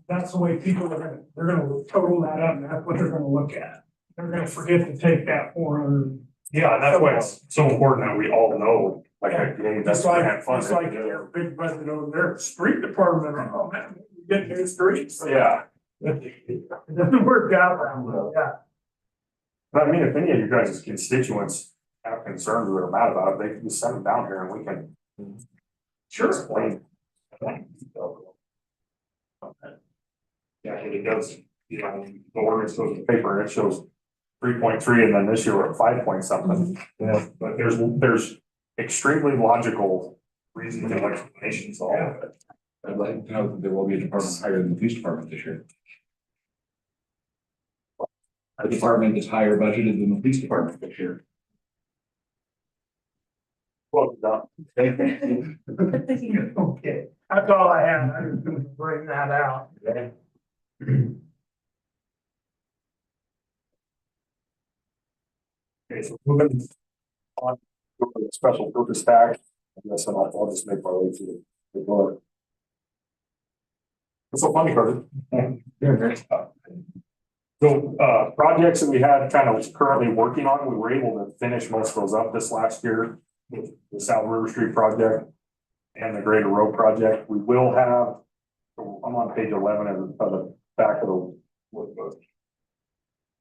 that's the way people are they're gonna total that up, and that's what they're gonna look at. They're gonna forget to take that 400. yeah, and that's why it's so important that we all know, like, Yeah. hey, that's Just like, grant funded. just like your big budget over there, street department, oh man, you get new streets. Yeah, It doesn't work out that way, yeah. but I mean, if any of you guys' constituents have concerns or are mad about it, they can just send them down here and we can. Sure. Explain. Yeah, it does, the ordinance goes in the paper and it shows 3.3, and then this year we're at 5 point something. Yeah, but there's extremely logical reasons and explanations to all of it. I'd like to know that there will be a department higher than the police department this year. Our department is higher budgeted than the police department this year. Well done. Okay, that's all I have, I was gonna bring that out. Okay, so moving on to the special purpose tax, I guess I'll just make my way through the book. It's so funny, Carter. So, projects that we had kind of currently working on, we were able to finish most of those up this last year with the South River Street project and the Greater Road project. We will have, I'm on page 11 of the back of the workbook.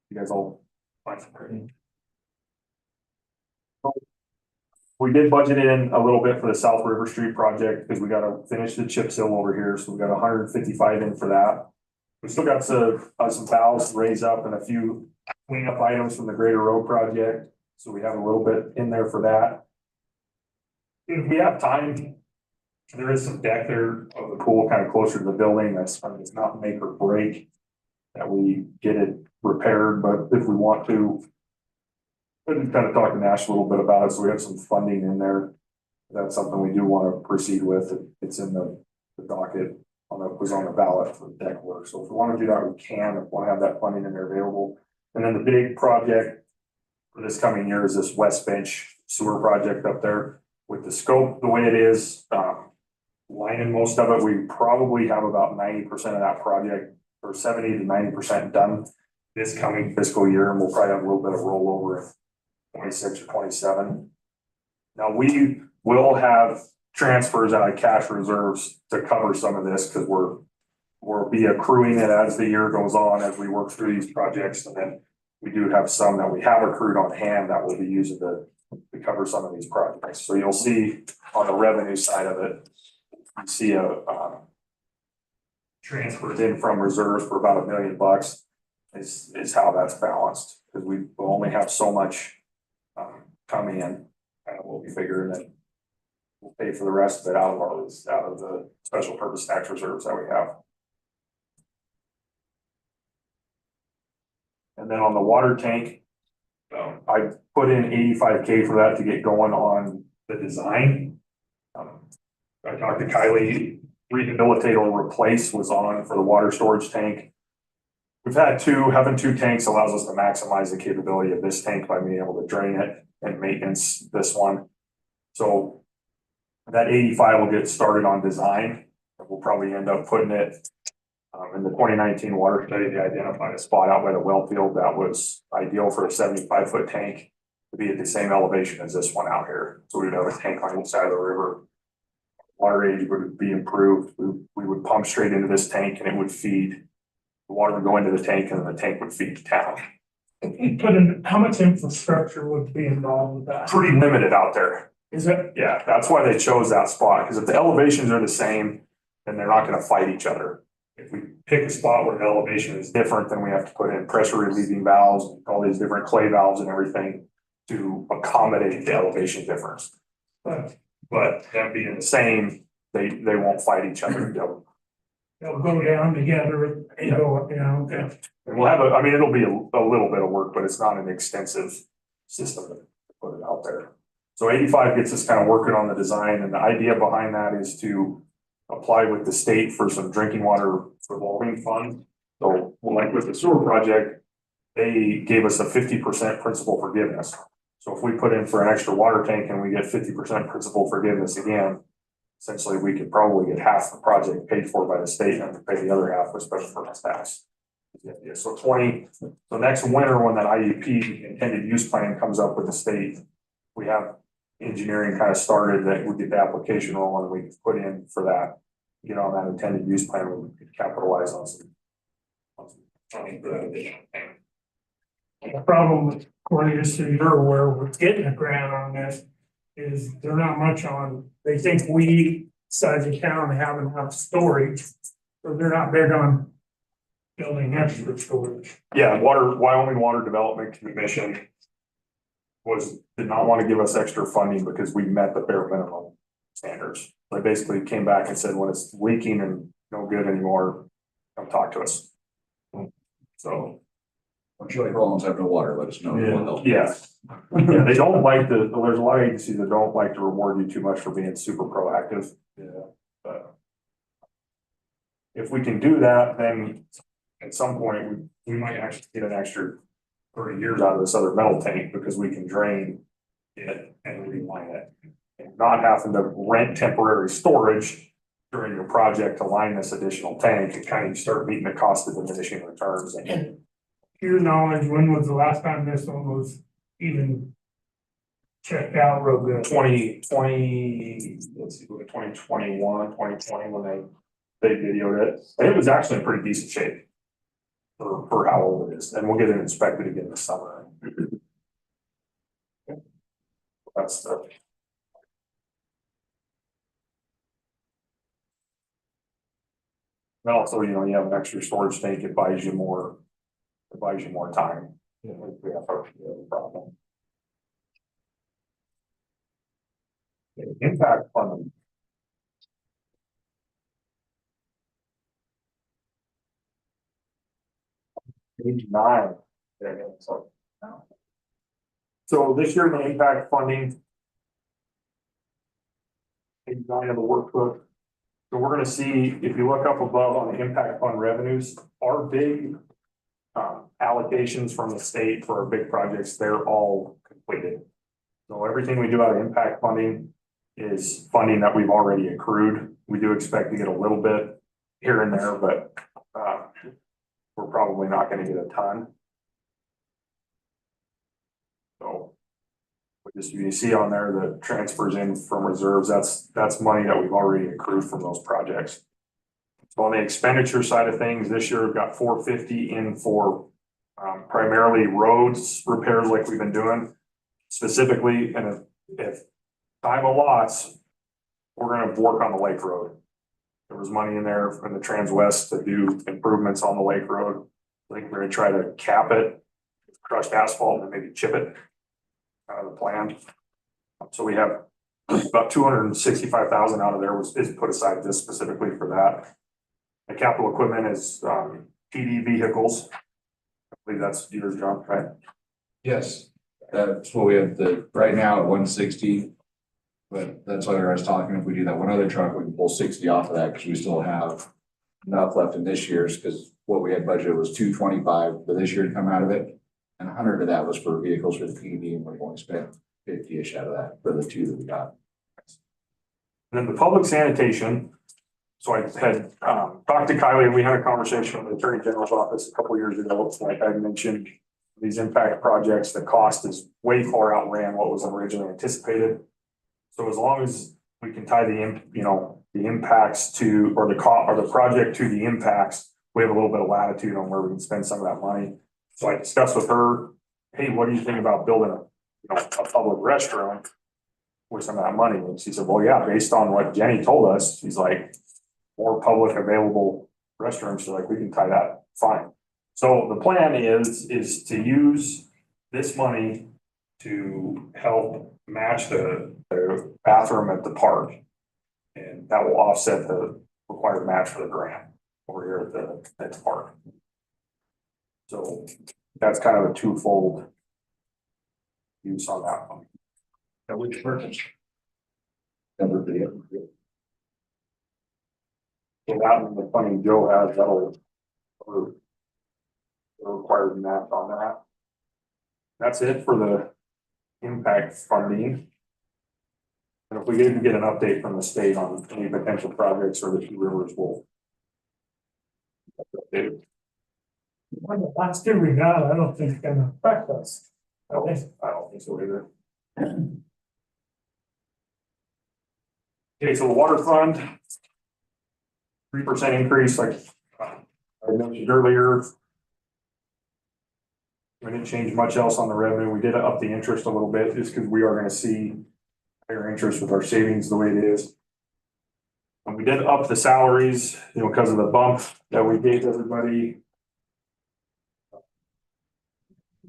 You guys all find some. We did budget in a little bit for the South River Street project because we gotta finish the chip seal over here, so we got 155 in for that. We still got some valves to raise up and a few cleanup items from the Greater Road project, so we have a little bit in there for that. If we have time, there is some deck there of the pool kind of closer to the building, that's, I mean, it's not make or break that we get it repaired, but if we want to, we can kind of talk to Nash a little bit about it, so we have some funding in there. That's something we do want to proceed with. It's in the docket was on the ballot for deck work. So if we want to do that, we can, if we want to have that funding in there available. And then the big project for this coming year is this West Bench sewer project up there. With the scope, the way it is, lining most of it, we probably have about 90% of that project, or 70 to 90% done this coming fiscal year, and we'll probably have a little bit of rollover in 26 or 27. Now we will have transfers out of cash reserves to cover some of this because we'll be accruing it as the year goes on as we work through these projects, and then we do have some that we have accrued on hand that we'll be using to cover some of these projects. So you'll see on the revenue side of it, you see a transfers in from reserves for about $1 million is how that's balanced, because we will only have so much coming in, kind of what we figure, and then we'll pay for the rest of it out of the special purpose tax reserves that we have. And then on the water tank, I put in $85K for that to get going on the design. I talked to Kylie, rehabilitate or replace was on for the water storage tank. We've had having two tanks allows us to maximize the capability of this tank by being able to drain it and maintenance this one. So that 85 will get started on design. We'll probably end up putting it in the 2019 water study. They identified a spot out by the well field that was ideal for a 75-foot tank to be at the same elevation as this one out here. So we'd have a tank on each side of the river. Water age would be improved. We would pump straight into this tank and it would feed. The water would go into the tank and then the tank would feed the town. You put in, how much infrastructure would be involved with that? Pretty limited out there. Is it? Yeah, that's why they chose that spot, because if the elevations are the same, then they're not gonna fight each other. If we pick a spot where the elevation is different, then we have to put in pressure relieving valves, all these different clay valves and everything to accommodate the elevation difference. But them being the same, they won't fight each other. They'll go down together, you know, okay. And we'll have I mean, it'll be a little bit of work, but it's not an extensive system to put it out there. So 85 gets us kind of working on the design, and the idea behind that is to apply with the state for some drinking water revolving fund. So like with the sewer project, they gave us a 50% principal forgiveness. So if we put in for an extra water tank and we get 50% principal forgiveness again, essentially we could probably get half the project paid for by the state and pay the other half with special purpose tax. So next winter, when that IUP intended use plan comes up with the state, we have engineering kind of started that we get the application rolling, we can put in for that, get on that intended use plan, we could capitalize on some funding for that additional thing. The problem with Cornelius, so you're aware, with getting a grant on this is they're not much on, they think we, size of town, have enough storage. So they're not big on building extra storage. Yeah, Wyoming Water Development Commission did not want to give us extra funding because we met the bare minimum standards. They basically came back and said, when it's leaking and no good anymore, come talk to us. So. Or Chili Rollins have no water, let us know. Yeah, they don't like there's a lot of agencies that don't like to reward you too much for being super proactive. Yeah. But if we can do that, then at some point, we might actually get an extra 30 years out of this other metal tank because we can drain it and reline it. And not having to rent temporary storage during your project to line this additional tank and kind of start meeting the cost of diminishing returns. And to your knowledge, when was the last time this one was even checked out real good? 2020, let's see, 2021, 2020, when they videoed it. And it was actually in pretty decent shape for how old it is. And we'll get it inspected again this summer. That's the. And also, you know, you have an extra storage tank, it buys you more time. You know, we have a problem. Impact funding. Page 9. So this year, the impact funding. Page 9 of the workbook. So we're gonna see, if you look up above on the impact fund revenues, our big allocations from the state for our big projects, they're all completed. So everything we do out of impact funding is funding that we've already accrued. We do expect to get a little bit here and there, but we're probably not gonna get a ton. So you see on there the transfers in from reserves, that's money that we've already accrued from those projects. So on the expenditure side of things, this year we've got 450 in for primarily roads repairs like we've been doing. Specifically, and if time allots, we're gonna work on the Lake Road. There was money in there from the Transwest to do improvements on the Lake Road. I think we're gonna try to cap it, crushed asphalt, and maybe chip it. The plan. So we have about 265,000 out of there is put aside just specifically for that. The capital equipment is PD vehicles. I believe that's yours, John, right? Yes, that's what we have right now at 160. But that's why I was talking, if we do that one other truck, we can pull 60 off of that because we still have enough left in this year's, because what we had budgeted was 225 for this year to come out of it. And 100 of that was for vehicles for the PD, and we're going to spend 50-ish out of that for the two that we got. And then the public sanitation. So I had talked to Kylie and we had a conversation with the Attorney General's office a couple years ago. Like I mentioned, these impact projects, the cost is way far outran what was originally anticipated. So as long as we can tie the impacts to, or the project to the impacts, we have a little bit of latitude on where we can spend some of that money. So I discussed with her, hey, what do you think about building a public restroom with some of that money? And she said, well, yeah, based on what Jenny told us, she's like, more public available restrooms, so like we can tie that fine. So the plan is to use this money to help match the bathroom at the park. And that will offset the required match for the grant over here at the park. So that's kind of a twofold use on that one. That which purpose? Number video. So that one, the funding Joe has, that'll required match on that. That's it for the impact funding. And if we didn't get an update from the state on any potential projects or the Two Rivers will. When the last two we got, I don't think it's gonna affect us. I don't think so either. Okay, so the water fund. 3% increase, like I mentioned earlier. We didn't change much else on the revenue. We did up the interest a little bit just because we are gonna see higher interest with our savings the way it is. And we did up the salaries, because of the bump that we gave everybody.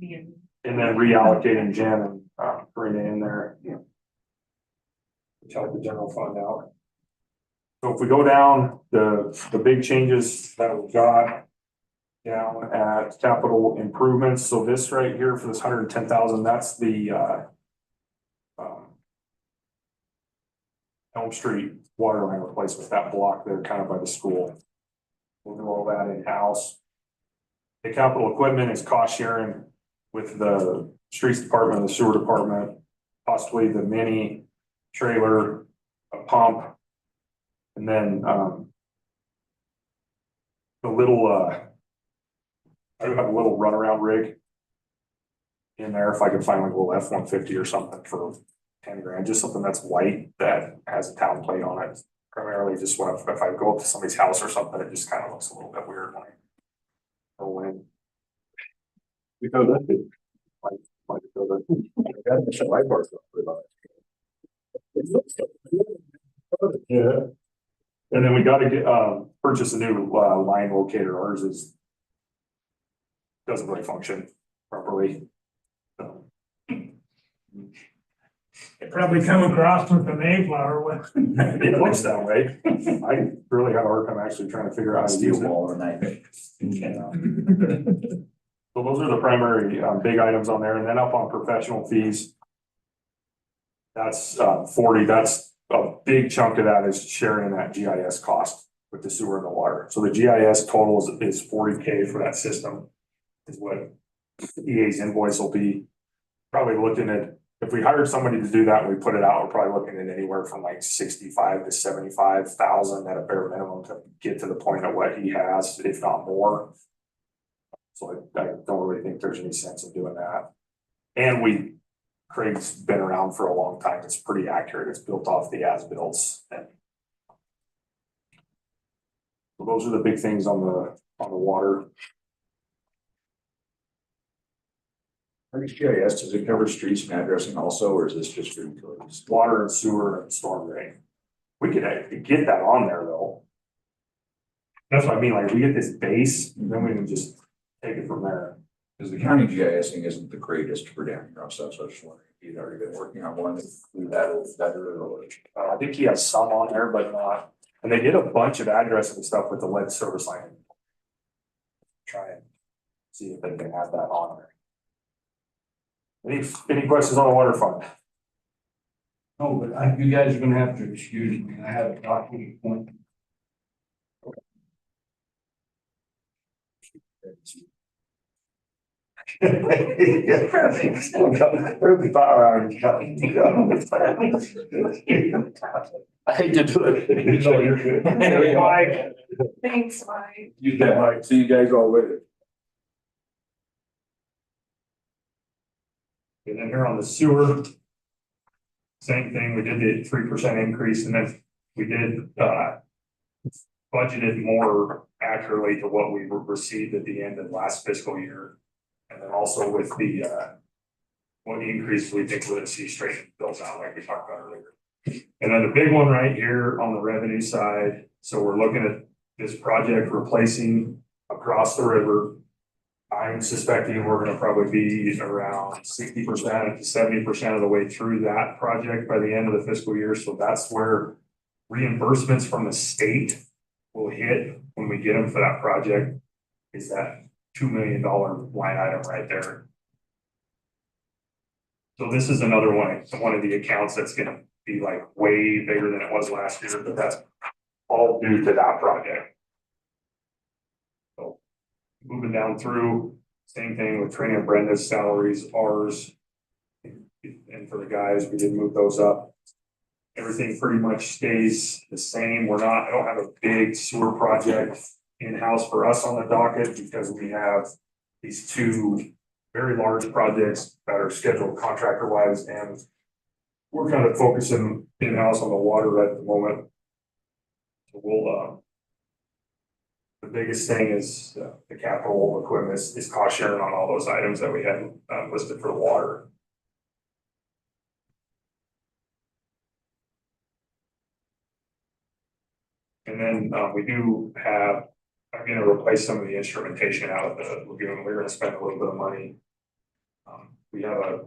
And then reallocating Jen and Karina in there. Which helped the general fund out. So if we go down the big changes that we got down at capital improvements, so this right here for this 110,000, that's the Elm Street water line replacement, that block there kind of by the school. We'll do all that in-house. The capital equipment is cost sharing with the streets department, the sewer department, possibly the mini trailer, a pump. And then the little I have a little runaround rig in there if I could find like a little F-150 or something for 10 grand, just something that's white that has a town plate on it. Primarily just when if I go up to somebody's house or something, it just kind of looks a little bit weird when I roll in. Because that's it. Yeah. And then we gotta get, purchase a new, line locator. Ours doesn't really function properly. So, It probably come across with the Mayflower with. it looks that way. I really have a hard time actually trying to figure out how to use Steel it. ball tonight. So those are the primary, big items on there. And then up on professional fees. That's, 40, that's a big chunk of that is sharing in that GIS cost with the sewer and the water. So the GIS total is 40K for that system is what EA's invoice will be. Probably looking at, if we hired somebody to do that and we put it out, we're probably looking at anywhere from like 65 to 75,000 at a bare minimum to get to the point of what he has, if not more. So I don't really think there's any sense in doing that. And Craig's been around for a long time. It's pretty accurate. It's built off the as-builts. And so those are the big things on the water. GIS, does it cover streets and addressing also, or is this just for utilities? Water and sewer and storm drain. We could get that on there though. That's what I mean, like we get this base, and then we can just take it from there. Because the county GISing isn't the greatest for down here, so I was just wondering if you'd already been working on one that I think he has some on there, but not, and they did a bunch of addressing stuff with the lead service line. Try and see if they can add that on there. Any questions on the water fund? No, but you guys are gonna have to excuse me, I have a doctor's appointment. Perfect. Early power hours. I hate to do it. No, you're good. Mike, Thanks, Mike. You bet, Mike. See you guys all later. And then here on the sewer. Same thing, we did the 3% increase and then we did, budgeted more accurately to what we received at the end of last fiscal year. And then also with the, what increase we think we'll see straight bills out like we talked about earlier. And then the big one right here on the revenue side, so we're looking at this project replacing across the river. I'm suspecting we're gonna probably be around 60% to 70% of the way through that project by the end of the fiscal year. So that's where reimbursements from the state will hit when we get them for that project, is that $2 million line item right there. So this is another one of the accounts that's gonna be like way bigger than it was last year, but that's all due to that project. So moving down through, same thing with Trina and Brenda's salaries, ours. And for the guys, we did move those up. Everything pretty much stays the same. I don't have a big sewer project in-house for us on the docket because we have these two very large projects that are scheduled contractor wise, and we're kind of focusing in-house on the water at the moment. So we'll, the biggest thing is the capital equipment is cost sharing on all those items that we had listed for the water. And then we do have, I'm gonna replace some of the instrumentation out of the lagoon. We're gonna spend a little bit of money. We have a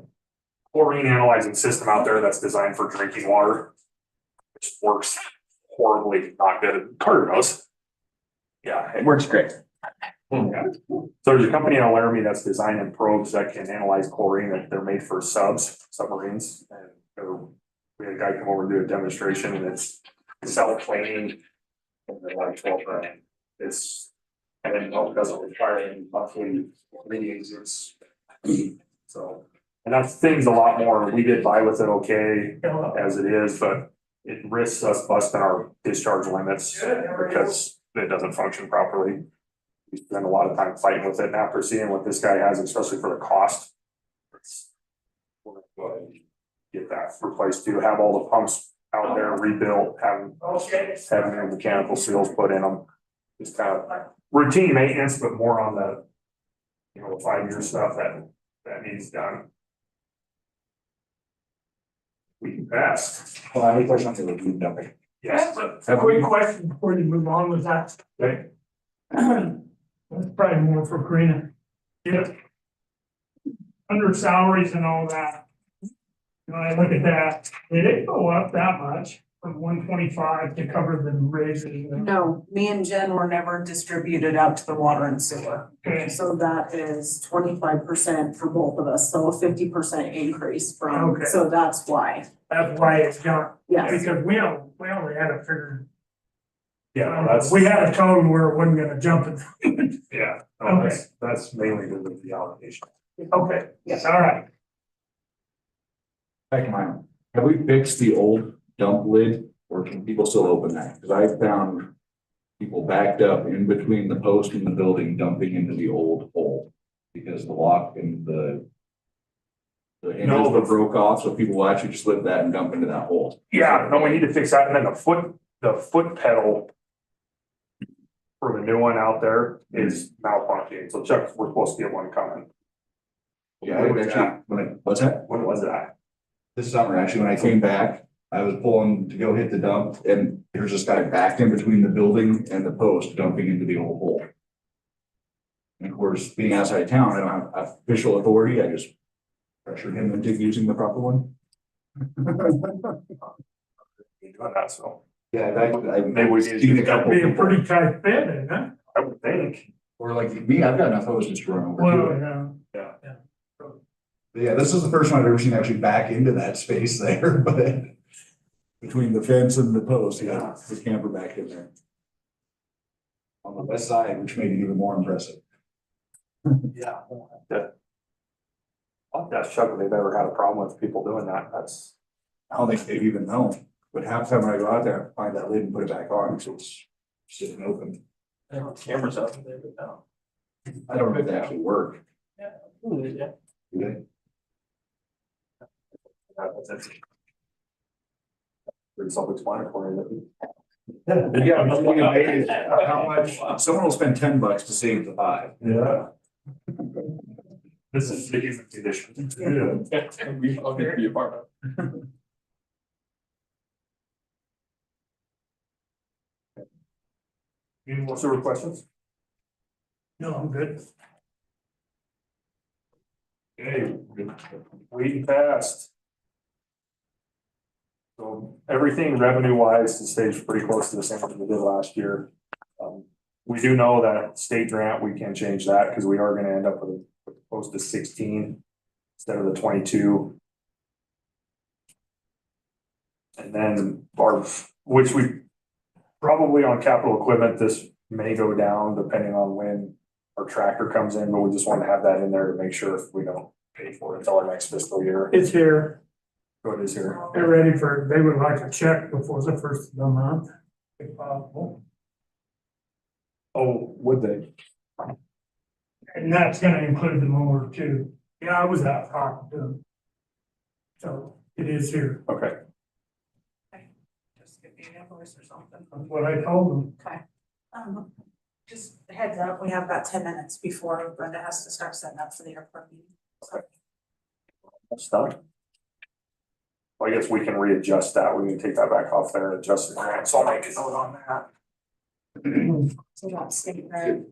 chlorine analyzing system out there that's designed for drinking water, which works horribly not good at Carter knows. Yeah, it works great. Yeah. So there's a company in Laramie that's designing probes that can analyze chlorine, that they're made for submarines. And we had a guy come over and do a demonstration, and it's self-cleaning. And they're like 12 grand. And then it doesn't require any monthly readings. So, and that thing's a lot more. We did buy with it okay as it is, but it risks us busting our discharge limits because it doesn't function properly. We spend a lot of time fighting with it, and after seeing what this guy has, especially for the cost, we're gonna go ahead and get that replaced too. Have all the pumps out there rebuilt, having new mechanical seals put in them. Just kind of routine maintenance, but more on the, 5-year stuff that needs done. We can pass. Well, I have a question on the lagoon dumping. Yes. a quick question before you move on with that. Okay. That's probably more for Karina. Yeah. Under salaries and all that. When I look at that, did it go up that much from 125 to cover the raises? No, me and Jen were never distributed out to the water and sewer. Okay, So that is 25% for both of us, so a 50% increase from, Okay. so that's why. that's why it's jumped. Yes, Because we only had a figure. Yeah, We had a code where it wasn't gonna jump it. Yeah, no, that's mainly due to the allocation. Okay, yes. all right. Back to mine. Have we fixed the old dump lid, or can people still open that? Because I found people backed up in between the post and the building dumping into the old hole. Because the lock and the hinges were broke off, so people will actually just lift that and dump into that hole. Yeah, no, we need to fix that, and then the foot pedal for the new one out there is malfunctioning, so Chuck, we're supposed to get one coming. Yeah, I actually, what's that? When was that? This summer, actually, when I came back, I was pulling to go hit the dump, and there's this guy backed in between the building and the post dumping into the old hole. And of course, being outside of town, I don't have official authority, I just pressured him into using the proper one. You're doing that, so Yeah, I maybe we need to seen do a couple. Be a pretty tight fit, isn't it? I would think. Or like me, I've got enough hoses to run over Well, to it. yeah. But yeah, this is the first one I've ever seen actually back into that space there, but between the fence and the post, yeah, the camper back in there. On the west side, which made it even more impressive. Yeah. I'll ask Chuck if they've ever had a problem with people doing that. That's, I don't think they even know, but half the time when I go out there, I find that lid and put it back on, so it's sitting open. Cameras up there, but no. I don't know if they actually work. Do they? that's pretty self-explanatory. Yeah, I'm looking amazed at how much, someone will spend $10 to save the 5. Yeah. This is the human condition. Yeah, we all need to be a part of. Any more sewer questions? No, I'm good. Okay, waiting fast. So everything revenue wise stays pretty close to the same as we did last year. We do know that state grant, we can change that because we are gonna end up with close to 16 instead of the 22. And then which we probably on capital equipment, this may go down depending on when our tractor comes in, but we just want to have that in there to make sure if we don't pay for it until our next fiscal year. It's here. So it is here. They're ready for, they would like a check before the first of the month, if possible. Oh, would they? And that's gonna include the mower too. Yeah, I was out talking to them. So it is here. Okay. Just give me an invoice or something. That's what I told them. Just a heads up, we have about 10 minutes before Brenda has to start setting up for the airport meeting. That's done. Well, I guess we can readjust that. We can take that back off there and adjust the grant. So I'll make a note on that. So that state grant.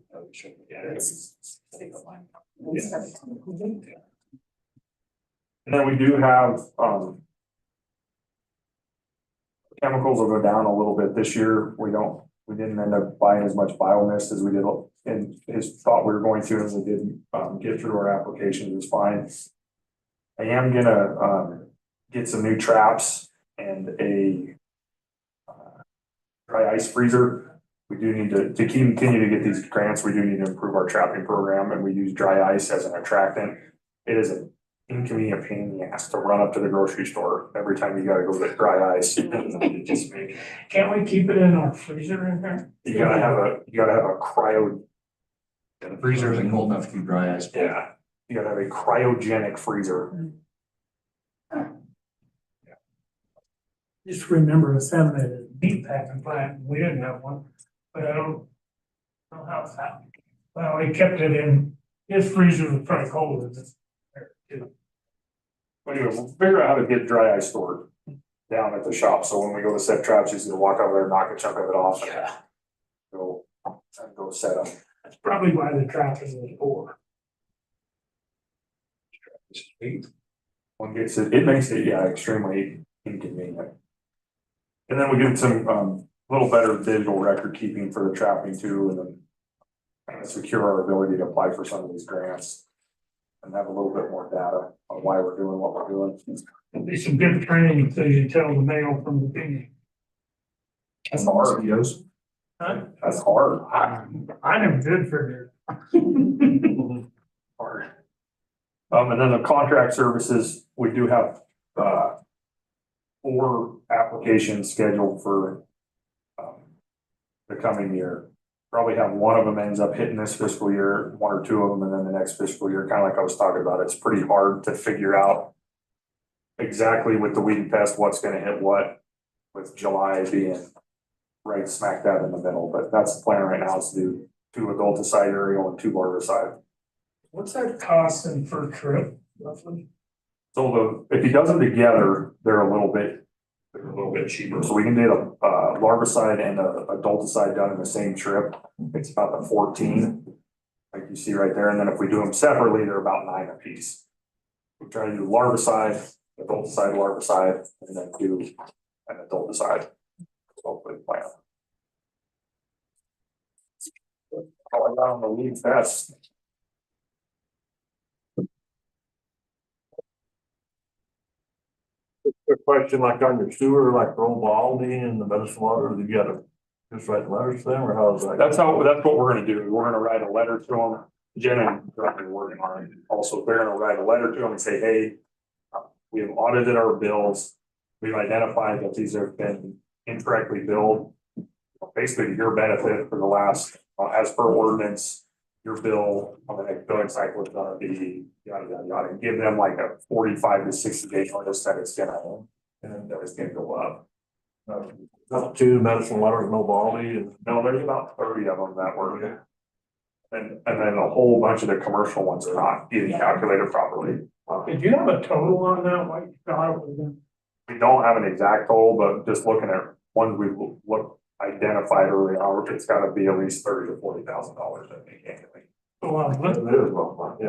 And then we do have, chemicals will go down a little bit this year. We didn't end up buying as much biomist as we did in his thought we were going to, and we didn't, get through our applications. It's fine. I am gonna, get some new traps and a dry ice freezer. We do need to continue to get these grants. We do need to improve our trapping program, and we use dry ice as an attractant. It is an inconvenient pain in the ass to run up to the grocery store every time you gotta go get dry ice. It just makes- Can't we keep it in our freezer in there? You gotta have a cryo. The freezer isn't cold enough to keep dry ice. Yeah, you gotta have a cryogenic freezer. Just remember us having a meat packing plant, we didn't have one, but I don't know how it's happened. Well, he kept it in, his freezer was pretty cold, it's there too. But anyway, we'll figure out how to get dry ice stored down at the shop, so when we go to set traps, she's gonna walk over there, knock a chunk of it off. And go set up. That's probably why the traffic was poor. One gets it makes it, yeah, extremely inconvenient. And then we get some, little better digital record keeping for the trapping too, and then kind of secure our ability to apply for some of these grants. And have a little bit more data on why we're doing what we're doing. It'd be some good training, so you tell the mail from the beginning. That's hard. Huh? That's hard. I never did figure. Hard. And then the contract services, we do have, 4 applications scheduled for, the coming year. Probably have one of them ends up hitting this fiscal year, 1 or 2 of them, and then the next fiscal year, kind of like I was talking about, it's pretty hard to figure out exactly with the weed pest, what's gonna hit what, with July being right smack dab in the middle, but that's the plan right now, is to do 2 adulticide aerial and 2 larvicide. What's that costing per trip roughly? So if he does them together, they're a little bit cheaper. So we can do a larvicide and a adulticide done in the same trip. It's about the 14, like you see right there. And then if we do them separately, they're about 9 a piece. We try to do larvicide, larvicide, and then do an adulticide. Hopefully plan. All around the weed fest. Quick question, like on your sewer, like Roll Baldy and the medicine water, you gotta just write letters to them, or how is that? That's what we're gonna do. We're gonna write a letter to them. Jen and currently working on it. Also, they're gonna write a letter to them and say, hey, we have audited our bills. We've identified that these have been incorrectly billed. Basically, your benefit for the last, as per ordinance, your bill on the next billing cycle is gonna be yada, yada, yada. Give them like a 45 to 60 day notice that it's gonna, and that it's gonna go up. Up to Medicine Water, no Bali, and No, there's about 30 of them that were. And then a whole bunch of the commercial ones are not even calculated properly. Did you have a total on that, like, God, We don't have an exact total, but just looking at ones we've identified early on, it's gotta be at least $30,000 to $40,000 that they can't. well, it is, well, yeah.